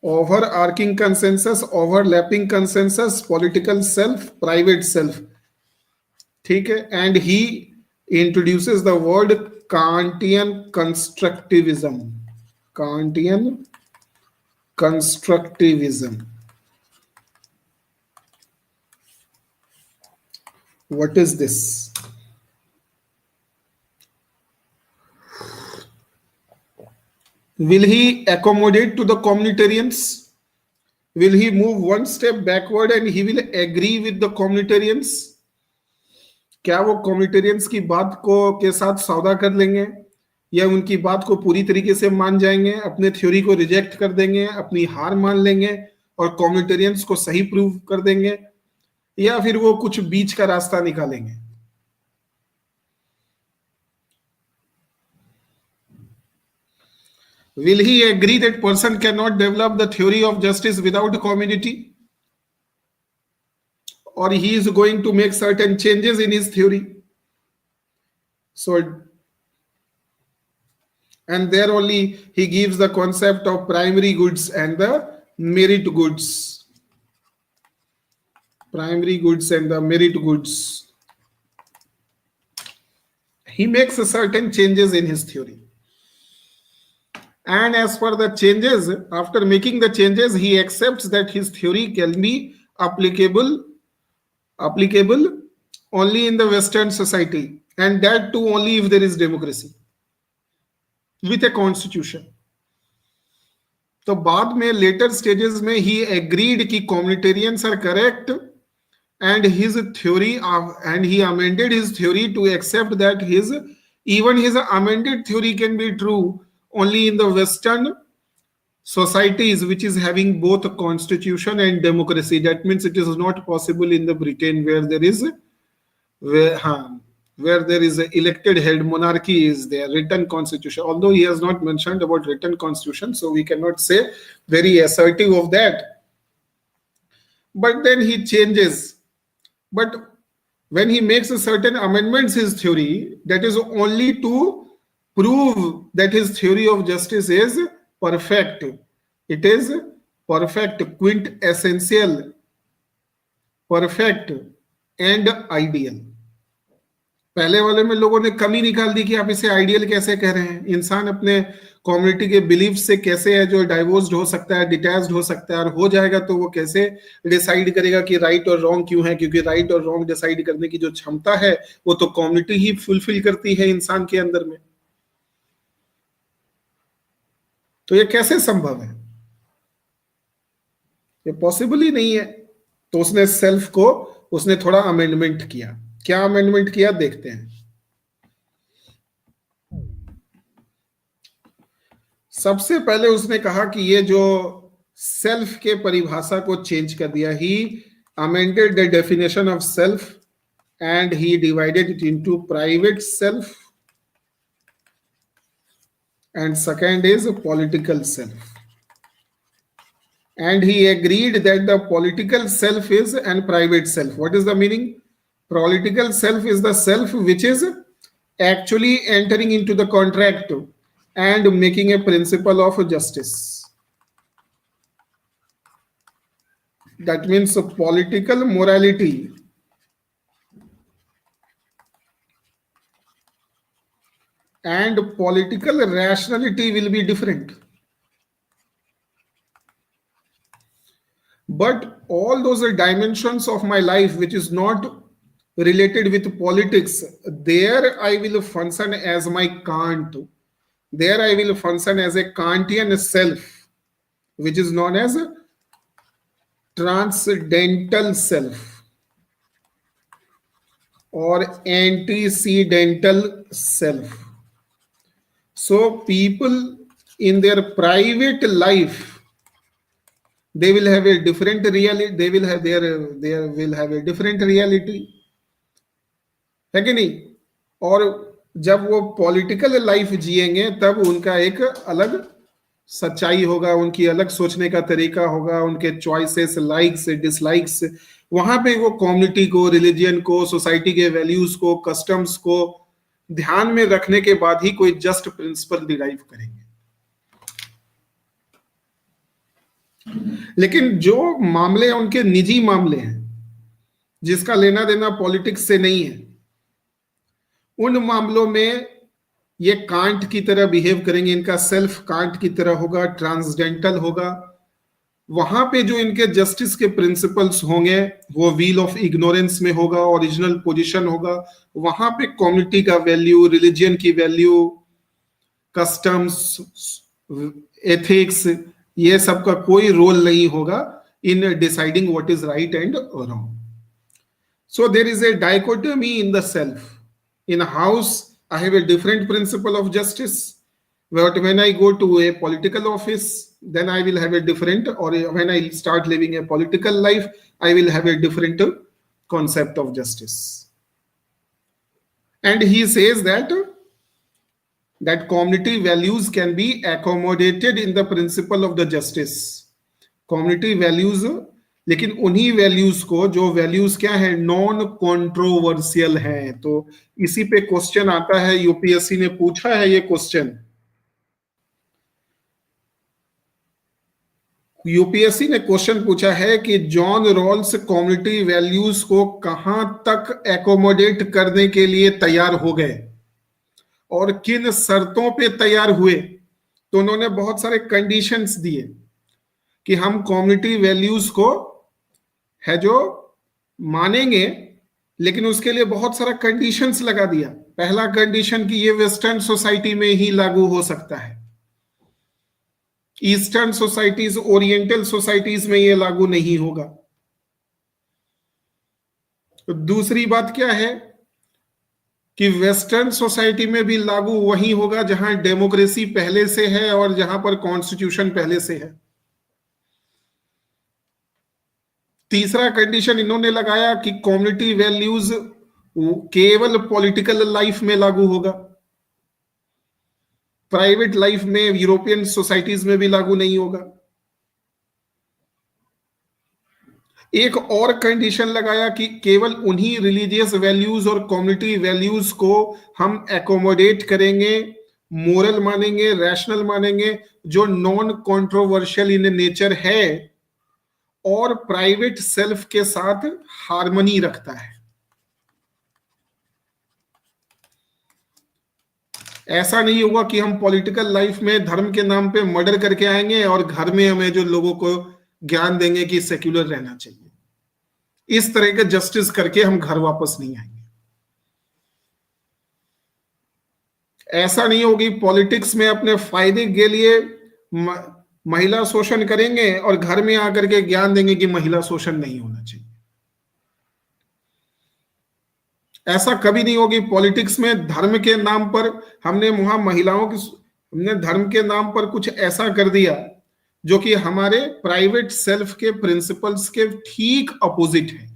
Overarching consensus, overlapping consensus, political self, private self. ठीक है? And he introduces the word Kantian constructivism. Kantian constructivism. What is this? Will he accommodate to the communitarians? Will he move one step backward and he will agree with the communitarians? क्या वो कम्युनिटेरियंस की बात को के साथ सौदा कर लेंगे, या उनकी बात को पूरी तरीके से मान जाएंगे, अपने थ्योरी को रिजेक्ट कर देंगे, अपनी हार मान लेंगे और कम्युनिटेरियंस को सही प्रूव कर देंगे, या फिर वो कुछ बीच का रास्ता निकालेंगे? Will he agree that person cannot develop the theory of justice without community? Or he is going to make certain changes in his theory? So, and there only he gives the concept of primary goods and the merit goods. Primary goods and the merit goods. he makes certain changes in his theory, and as per the changes, after making the changes, he accepts that his theory can be applicable only in the Western society, and that too only if there is democracy with a constitution. तो बाद में later stages में ही agreed कि communitarians are correct, and his theory and he amended his theory to accept that his amended theory can be true only in the Western societies which is having both a constitution and democracy. That means it is not possible in the Britain where there is a elected head monarchy, is there written constitution, although he has not mentioned about written constitution, so we cannot say very assertive of that. But then he changes. But when he makes a certain amendments his theory, that is only to prove that his theory of justice is perfect. It is perfect, quintessential, perfect and ideal. पहले वाले में लोगों ने कमी निकाल दी कि आप इसे आइडियल कैसे कह रहे हैं, इंसान अपने कम्युनिटी के बिलीफ से कैसे है जो डाइवोर्स्ड हो सकता है, डिटैच्ड हो सकता है, और हो जाएगा तो वो कैसे डिसाइड करेगा कि राइट और रॉन्ग क्यों है, क्योंकि राइट और रॉन्ग डिसाइड करने की जो क्षमता है वो तो कम्युनिटी ही फुलफिल करती है इंसान के अंदर में। तो ये कैसे संभव है, ये पॉसिबल ही नहीं है। तो उसने सेल्फ को उसने थोड़ा अमेंडमेंट किया। क्या अमेंडमेंट किया देखते हैं। सबसे पहले उसने कहा कि ये जो सेल्फ के परिभाषा को चेंज कर दिया। He amended the definition of self and he divided it into private self and second is political self, and he agreed that the political self is and private self. What is the meaning? Political self is the self which is actually entering into the contract and making a principle of justice. That means political morality and political rationality will be different. But all those dimensions of my life which is not related with politics, there I will function as my Kant. There I will function as a Kantian self, which is known as transcendental self or antecedental self. So people in their private life, they will have a different reality, they will have a different reality, है कि नहीं? और जब वो political life जिएंगे तब उनका एक अलग सच्चाई होगा, उनकी अलग सोचने का तरीका होगा, उनके चॉइसेस, लाइक्स, डिसलाइक्स, वहां पे वो कम्युनिटी को, रिलीजियन को, सोसाइटी के वैल्यूज को, कस्टम्स को ध्यान में रखने के बाद ही कोई जस्ट प्रिंसिपल डिराइव करेंगे। लेकिन जो मामले उनके निजी मामले हैं, जिसका लेना देना पॉलिटिक्स से नहीं है, उन मामलों में ये कांट की तरह बिहेव करेंगे। इनका सेल्फ कांट की तरह होगा, ट्रांसडेंटल होगा। वहां पे जो इनके जस्टिस के प्रिंसिपल्स होंगे वो व्हील ऑफ इग्नोरेंस में होगा, ओरिजिनल पोजीशन होगा। वहां पे कम्युनिटी का वैल्यू, रिलीजियन की वैल्यू, कस्टम्स, एथिक्स, ये सब का कोई रोल नहीं होगा in deciding what is right and wrong. So there is a dichotomy in the self. In house I have a different principle of justice, but when I go to a political office, then I will have a different, or when I start living a political life, I will have a different concept of justice. And he says that community values can be accommodated in the principle of the justice. Community values, लेकिन उन्हीं values को, जो values क्या है, non controversial है। तो इसी पे क्वेश्चन आता है, यूपीएससी ने पूछा है ये क्वेश्चन। यूपीएससी ने क्वेश्चन पूछा है कि जॉन रॉल्स कम्युनिटी वैल्यूज को कहां तक एकोमोडेट करने के लिए तैयार हो गए। और किन शर्तों पे तैयार हुए, तो उन्होंने बहुत सारे कंडीशंस दिए कि हम कम्युनिटी वैल्यूज को है जो मानेंगे, लेकिन उसके लिए बहुत सारा कंडीशंस लगा दिया। पहला कंडीशन कि ये वेस्टर्न सोसाइटी में ही लागू हो सकता है, ईस्टर्न सोसाइटीज, ओरिएंटल सोसाइटीज में ये लागू नहीं होगा। तो दूसरी बात क्या है कि वेस्टर्न सोसाइटी में भी लागू वही होगा जहां डेमोक्रेसी पहले से है और जहां पर कॉन्स्टिट्यूशन पहले से है। तीसरा कंडीशन इन्होंने लगाया कि कम्युनिटी वैल्यूज केवल पॉलिटिकल लाइफ में लागू होगा, प्राइवेट लाइफ में, यूरोपियन सोसाइटीज में भी लागू नहीं होगा। एक और कंडीशन लगाया कि केवल उन्हीं रिलीजियस वैल्यूज और कम्युनिटी वैल्यूज को हम एकोमोडेट करेंगे, मोरल मानेंगे, रैशनल मानेंगे, जो नॉन कंट्रोवर्शियल इन नेचर है और प्राइवेट सेल्फ के साथ हार्मनी रखता है। ऐसा नहीं होगा कि हम पॉलिटिकल लाइफ में धर्म के नाम पे मर्डर करके आएंगे और घर में हमें जो लोगों को ज्ञान देंगे कि सेक्युलर रहना चाहिए। इस तरह के जस्टिस करके हम घर वापस नहीं आएंगे। ऐसा नहीं होगी पॉलिटिक्स में अपने फायदे के लिए महिला शोषण करेंगे और घर में आकर के ज्ञान देंगे कि महिला शोषण नहीं होना चाहिए। ऐसा कभी नहीं होगी पॉलिटिक्स में धर्म के नाम पर हमने वहां महिलाओं की, हमने धर्म के नाम पर कुछ ऐसा कर दिया जो कि हमारे प्राइवेट सेल्फ के प्रिंसिपल्स के ठीक अपोजिट है।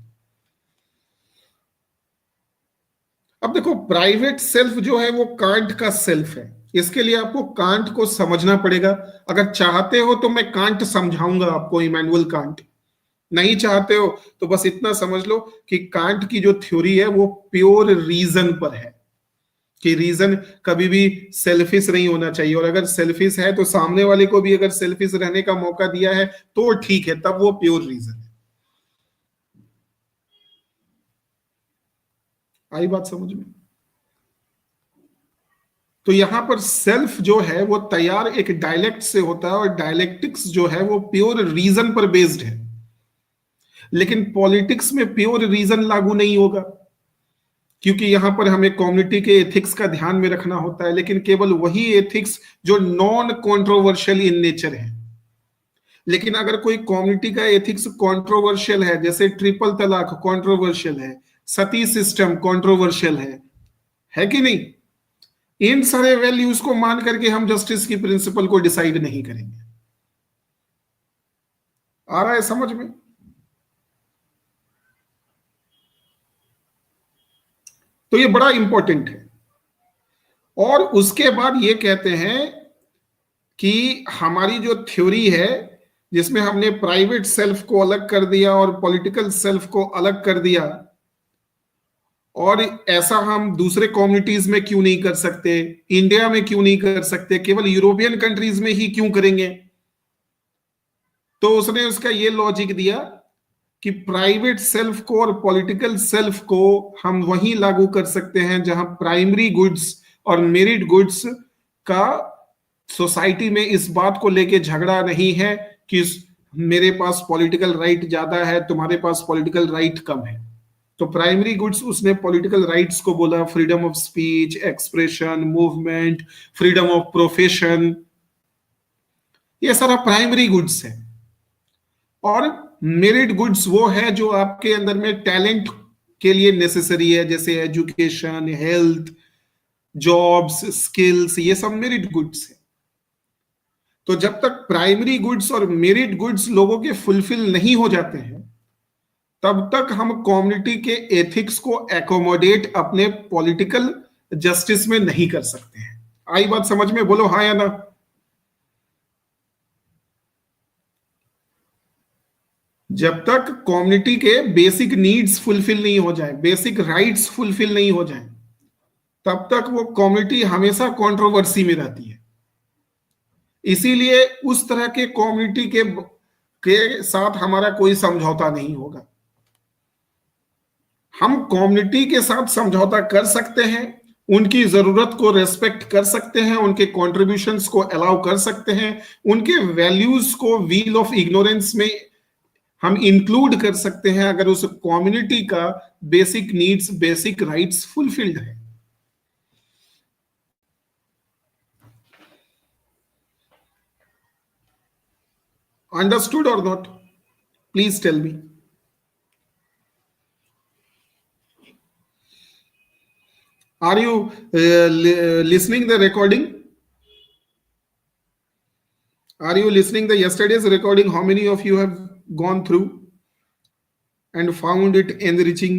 अब देखो, प्राइवेट सेल्फ जो है वो कांट का सेल्फ है। इसके लिए आपको कांट को समझना पड़ेगा। अगर चाहते हो तो मैं कांट समझाऊंगा आपको, इमैनुअल कांट। नहीं चाहते हो तो बस इतना समझ लो कि कांट की जो थ्योरी है वो प्योर रीजन पर है, कि रीजन कभी भी सेल्फिश नहीं होना चाहिए, और अगर सेल्फिश है तो सामने वाले को भी अगर सेल्फिश रहने का मौका दिया है तो ठीक है, तब वो प्योर रीजन है। आई बात समझ में? तो यहां पर सेल्फ जो है वो तैयार एक डायलेक्ट से होता है, और डायलेक्टिक्स जो है वो प्योर रीजन पर बेस्ड है। लेकिन पॉलिटिक्स में प्योर रीजन लागू नहीं होगा, क्योंकि यहां पर हमें कम्युनिटी के एथिक्स का ध्यान में रखना होता है, लेकिन केवल वही एथिक्स जो नॉन कंट्रोवर्शियल इन नेचर है। लेकिन अगर कोई कम्युनिटी का एथिक्स कंट्रोवर्शियल है, जैसे ट्रिपल तलाक कंट्रोवर्शियल है, सती सिस्टम कंट्रोवर्शियल है कि नहीं? इन सारे वैल्यूज को मान करके हम जस्टिस की प्रिंसिपल को डिसाइड नहीं करेंगे। आ रहा है समझ में? तो ये बड़ा इंपॉर्टेंट है। और उसके बाद ये कहते हैं कि हमारी जो थ्योरी है, जिसमें हमने प्राइवेट सेल्फ को अलग कर दिया और पॉलिटिकल सेल्फ को अलग कर दिया, और ऐसा हम दूसरे कम्युनिटीज में क्यों नहीं कर सकते, इंडिया में क्यों नहीं कर सकते, केवल यूरोपियन कंट्रीज में ही क्यों करेंगे? तो उसने उसका ये लॉजिक दिया कि प्राइवेट सेल्फ को और पॉलिटिकल सेल्फ को हम वहीं लागू कर सकते हैं जहां प्राइमरी गुड्स और मेरिट गुड्स का सोसाइटी में इस बात को लेके झगड़ा नहीं है कि मेरे पास पॉलिटिकल राइट ज्यादा है, तुम्हारे पास पॉलिटिकल राइट कम है। तो प्राइमरी गुड्स उसने पॉलिटिकल राइट्स को बोला, freedom of speech, expression, movement, freedom of profession, ये सारा प्राइमरी गुड्स है। और मेरिट गुड्स वो है जो आपके अंदर में टैलेंट के लिए नेसेसरी है, जैसे एजुकेशन, हेल्थ, जॉब्स, स्किल्स, ये सब मेरिट गुड्स है। तो जब तक प्राइमरी गुड्स और मेरिट गुड्स लोगों के फुलफिल नहीं हो जाते हैं, तब तक हम कम्युनिटी के एथिक्स को एकोमोडेट अपने पॉलिटिकल जस्टिस में नहीं कर सकते हैं। आई बात समझ में? बोलो हाँ या ना। जब तक कम्युनिटी के बेसिक नीड्स फुलफिल नहीं हो जाए, बेसिक राइट्स फुलफिल नहीं हो जाए, तब तक वो कम्युनिटी हमेशा कंट्रोवर्सी में रहती है। इसीलिए उस तरह के कम्युनिटी के साथ हमारा कोई समझौता नहीं होगा। हम कम्युनिटी के साथ समझौता कर सकते हैं उनकी जरूरत को रेस्पेक्ट कर सकते हैं, उनके कॉन्ट्रीब्यूशंस को अलाउ कर सकते हैं, उनके वैल्यूज को व्हील ऑफ इग्नोरेंस में हम इंक्लूड कर सकते हैं अगर उस कम्युनिटी का basic needs, basic rights fulfilled है। अंडरस्टूड और not? Please tell me. Are you listening the recording? Are you listening the yesterday's recording? How many of you have gone through and found it enriching?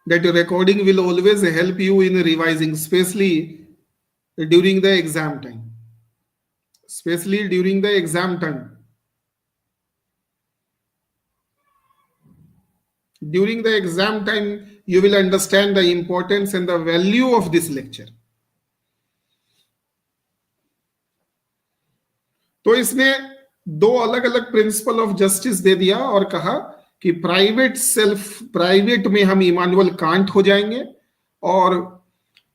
That recording will always help you in revising, especially during the exam time. Especially during the exam time. During the exam time, you will understand the importance and the value of this lecture. तो इसने दो अलग अलग principle of justice दे दिया और कहा कि private में हम इमानुअल कांट हो जाएंगे, और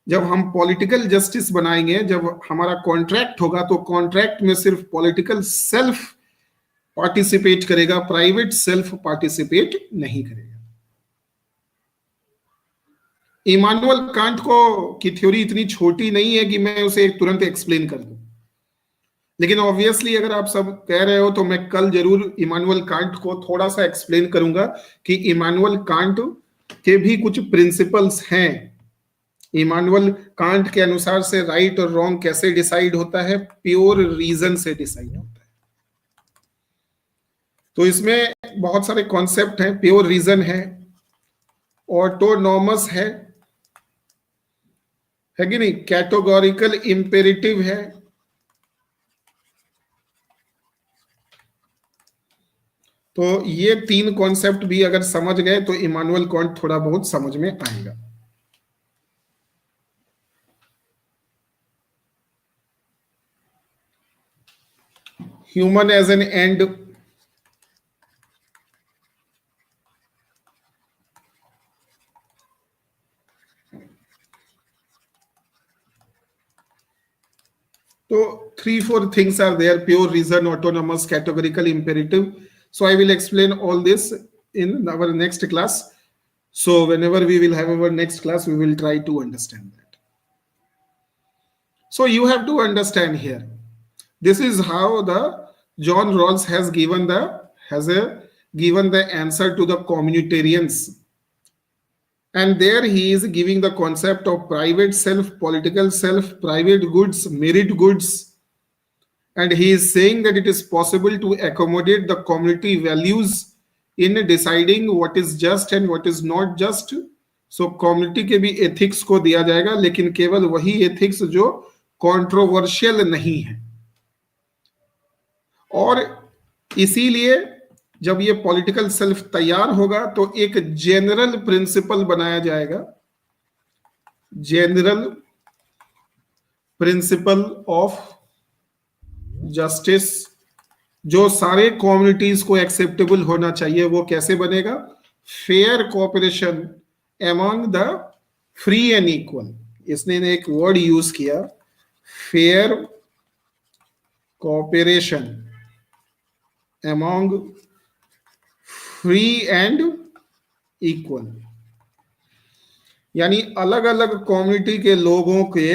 जब हम पॉलिटिकल जस्टिस बनाएंगे, जब हमारा कॉन्ट्रैक्ट होगा, तो कॉन्ट्रैक्ट में सिर्फ पॉलिटिकल सेल्फ पार्टिसिपेट करेगा, प्राइवेट सेल्फ पार्टिसिपेट नहीं करेगा। इमानुअल कांट को की थ्योरी इतनी छोटी नहीं है कि मैं उसे तुरंत एक्सप्लेन कर दूं, लेकिन ऑब्वियसली अगर आप सब कह रहे हो तो मैं कल जरूर इमानुअल कांट को थोड़ा सा एक्सप्लेन करूंगा कि इमानुअल कांट के भी कुछ प्रिंसिपल्स हैं। इमानुअल कांट के अनुसार से राइट और रॉन्ग कैसे डिसाइड होता है, प्योर रीजन से डिसाइड होता है। तो इसमें बहुत सारे कॉन्सेप्ट हैं। प्योर रीजन है, ऑटोनॉमस है कि नहीं, कैटेगोरिकल इंपेरेटिव है, तो ये तीन कॉन्सेप्ट भी अगर समझ गए तो इमानुअल कांट थोड़ा बहुत समझ में आएगा। ह्यूमन एज एन एंड, तो 3-4 things are there: pure reason, autonomous, categorical, imperative. So I will explain all this in our next class. So whenever we will have our next class, we will try to understand that. So you have to understand here, this is how the John Rawls has given the answer to the communitarians. And there he is giving the concept of private self, political self, private goods, merit goods. And he is saying that it is possible to accommodate the community values in deciding what is just and what is not just. So community के भी ethics को दिया जाएगा, लेकिन केवल वही ethics जो controversial नहीं है। और इसीलिए जब ये पॉलिटिकल सेल्फ तैयार होगा तो एक जनरल प्रिंसिपल बनाया जाएगा, जनरल प्रिंसिपल ऑफ जस्टिस, जो सारे कम्युनिटीज को एक्सेप्टेबल होना चाहिए। वो कैसे बनेगा? Fair cooperation among the free and equal. इसने एक वर्ड यूज किया, fair cooperation among free and equal, यानी अलग अलग कम्युनिटी के लोगों के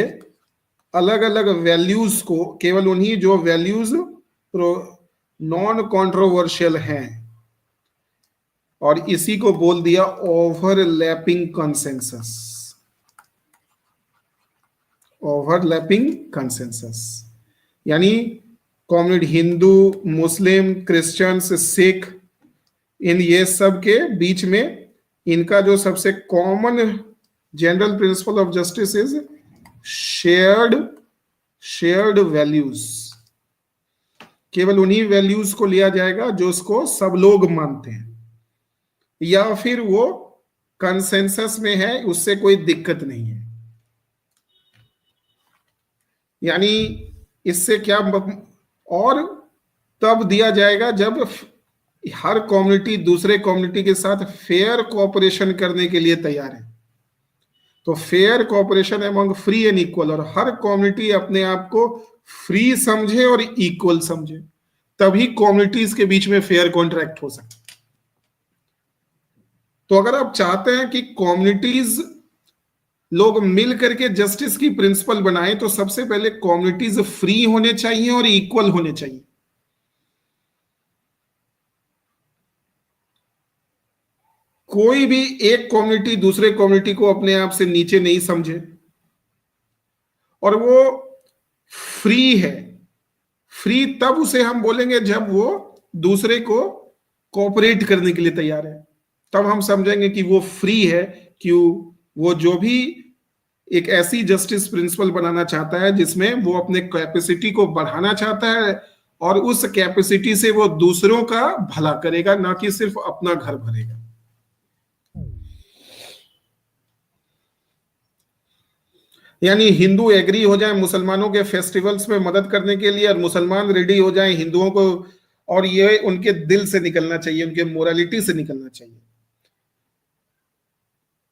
अलग अलग वैल्यूज को, केवल उन्हीं जो वैल्यूज नॉन कंट्रोवर्शियल हैं, और इसी को बोल दिया ओवरलैपिंग कंसेंसस। ओवरलैपिंग कंसेंसस यानी कम्युनिटी, हिंदू, मुस्लिम, क्रिश्चियंस, सिख, इन ये सब के बीच में इनका जो सबसे common general principle of justice is shared values. केवल उन्हीं वैल्यूज को लिया जाएगा जो उसको सब लोग मानते हैं, या फिर वो कंसेंसस में है, उससे कोई दिक्कत नहीं है। यानी इससे क्या, और तब दिया जाएगा जब हर कम्युनिटी दूसरे कम्युनिटी के साथ फेयर कोऑपरेशन करने के लिए तैयार है। तो fair cooperation among free and equal, और हर कम्युनिटी अपने आप को फ्री समझे और इक्वल समझे, तभी कम्युनिटीज के बीच में फेयर कॉन्ट्रैक्ट हो सकता है। तो अगर आप चाहते हैं कि कम्युनिटीज लोग मिल करके जस्टिस की प्रिंसिपल बनाए, तो सबसे पहले कम्युनिटीज फ्री होने चाहिए और इक्वल होने चाहिए। कोई भी एक कम्युनिटी दूसरे कम्युनिटी को अपने आप से नीचे नहीं समझे, और वो फ्री है। फ्री तब उसे हम बोलेंगे जब वो दूसरे को कोऑपरेट करने के लिए तैयार है, तब हम समझेंगे कि वो फ्री है। क्यों? वो जो भी एक ऐसी जस्टिस प्रिंसिपल बनाना चाहता है जिसमें वो अपने कैपेसिटी को बढ़ाना चाहता है, और उस कैपेसिटी से वो दूसरों का भला करेगा, ना कि सिर्फ अपना घर भरेगा। यानी हिंदू एग्री हो जाए मुसलमानों के फेस्टिवल्स में मदद करने के लिए, और मुसलमान रेडी हो जाए हिंदुओं को, और ये उनके दिल से निकलना चाहिए, उनके मोरालिटी से निकलना चाहिए,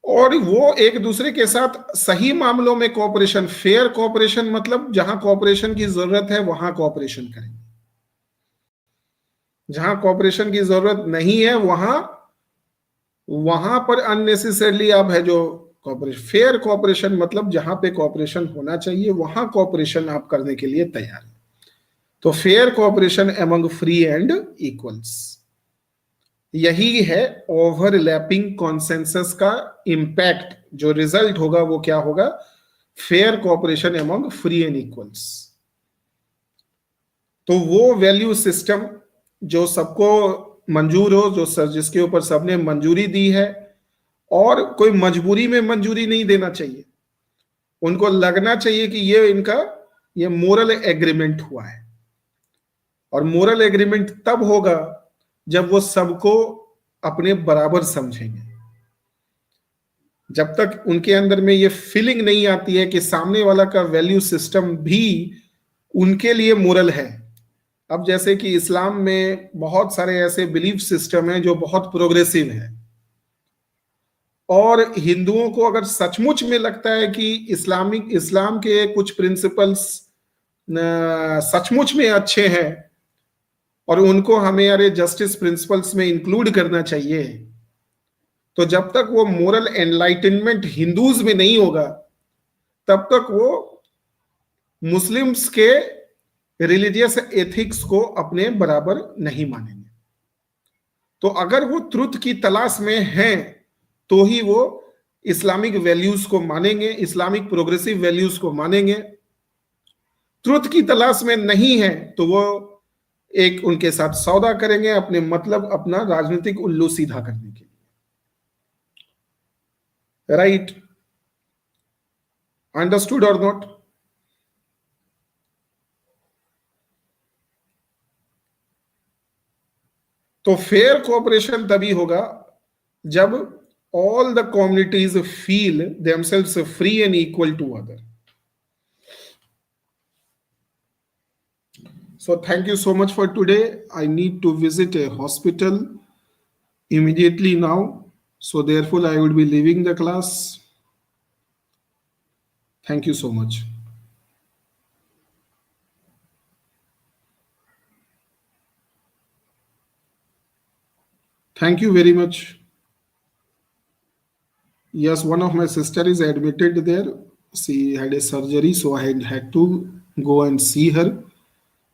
और वो एक दूसरे के साथ सही मामलों में कोऑपरेशन, फेयर कोऑपरेशन, मतलब जहां कोऑपरेशन की जरूरत है वहां कोऑपरेशन करेंगे, जहां कोऑपरेशन की जरूरत नहीं है वहां पर अननेसेसरली आप है जो कोऑपरेशन। फेयर कोऑपरेशन मतलब जहां पे कोऑपरेशन होना चाहिए वहां कोऑपरेशन आप करने के लिए तैयार है। तो fair cooperation among free and equals, यही है ओवरलैपिंग कॉन्सेंसस का इंपैक्ट। जो रिजल्ट होगा वो क्या होगा? Fair cooperation among free and equals. तो वो वैल्यू सिस्टम जो सबको मंजूर हो, जो जिसके ऊपर सबने मंजूरी दी है, और कोई मजबूरी में मंजूरी नहीं देना चाहिए, उनको लगना चाहिए कि ये इनका ये मोरल एग्रीमेंट हुआ है। और मोरल एग्रीमेंट तब होगा जब वो सबको अपने बराबर समझेंगे। जब तक उनके अंदर में ये फीलिंग नहीं आती है कि सामने वाला का वैल्यू सिस्टम भी उनके लिए मोरल है। अब जैसे कि इस्लाम में बहुत सारे ऐसे बिलीफ सिस्टम हैं जो बहुत प्रोग्रेसिव है, और हिंदुओं को अगर सचमुच में लगता है कि इस्लाम के कुछ प्रिंसिपल्स सचमुच में अच्छे हैं और उनको हमें अरे जस्टिस प्रिंसिपल्स में इंक्लूड करना चाहिए, तो जब तक वो मोरल एनलाइटनमेंट हिंदूज में नहीं होगा तब तक वो मुस्लिम्स के रिलीजियस एथिक्स को अपने बराबर नहीं मानेंगे। तो अगर वो ट्रुथ की तलाश में हैं तो ही वो इस्लामिक वैल्यूज को मानेंगे, इस्लामिक प्रोग्रेसिव वैल्यूज को मानेंगे। ट्रुथ की तलाश में नहीं है तो वो एक उनके साथ सौदा करेंगे, अपने मतलब अपना राजनीतिक उल्लू सीधा करने के लिए। राइट? अंडरस्टूड और नॉट? तो फेयर कोऑपरेशन तभी होगा जब all the communities feel themselves free and equal to other. So thank you so much for today. I need to visit a hospital immediately now, so therefore I would be leaving the class. Thank you so much. Thank you very much. Yes, one of my sister is admitted there. She had a surgery, so I had to go and see her.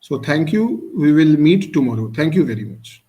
So thank you. We will meet tomorrow. Thank you very much.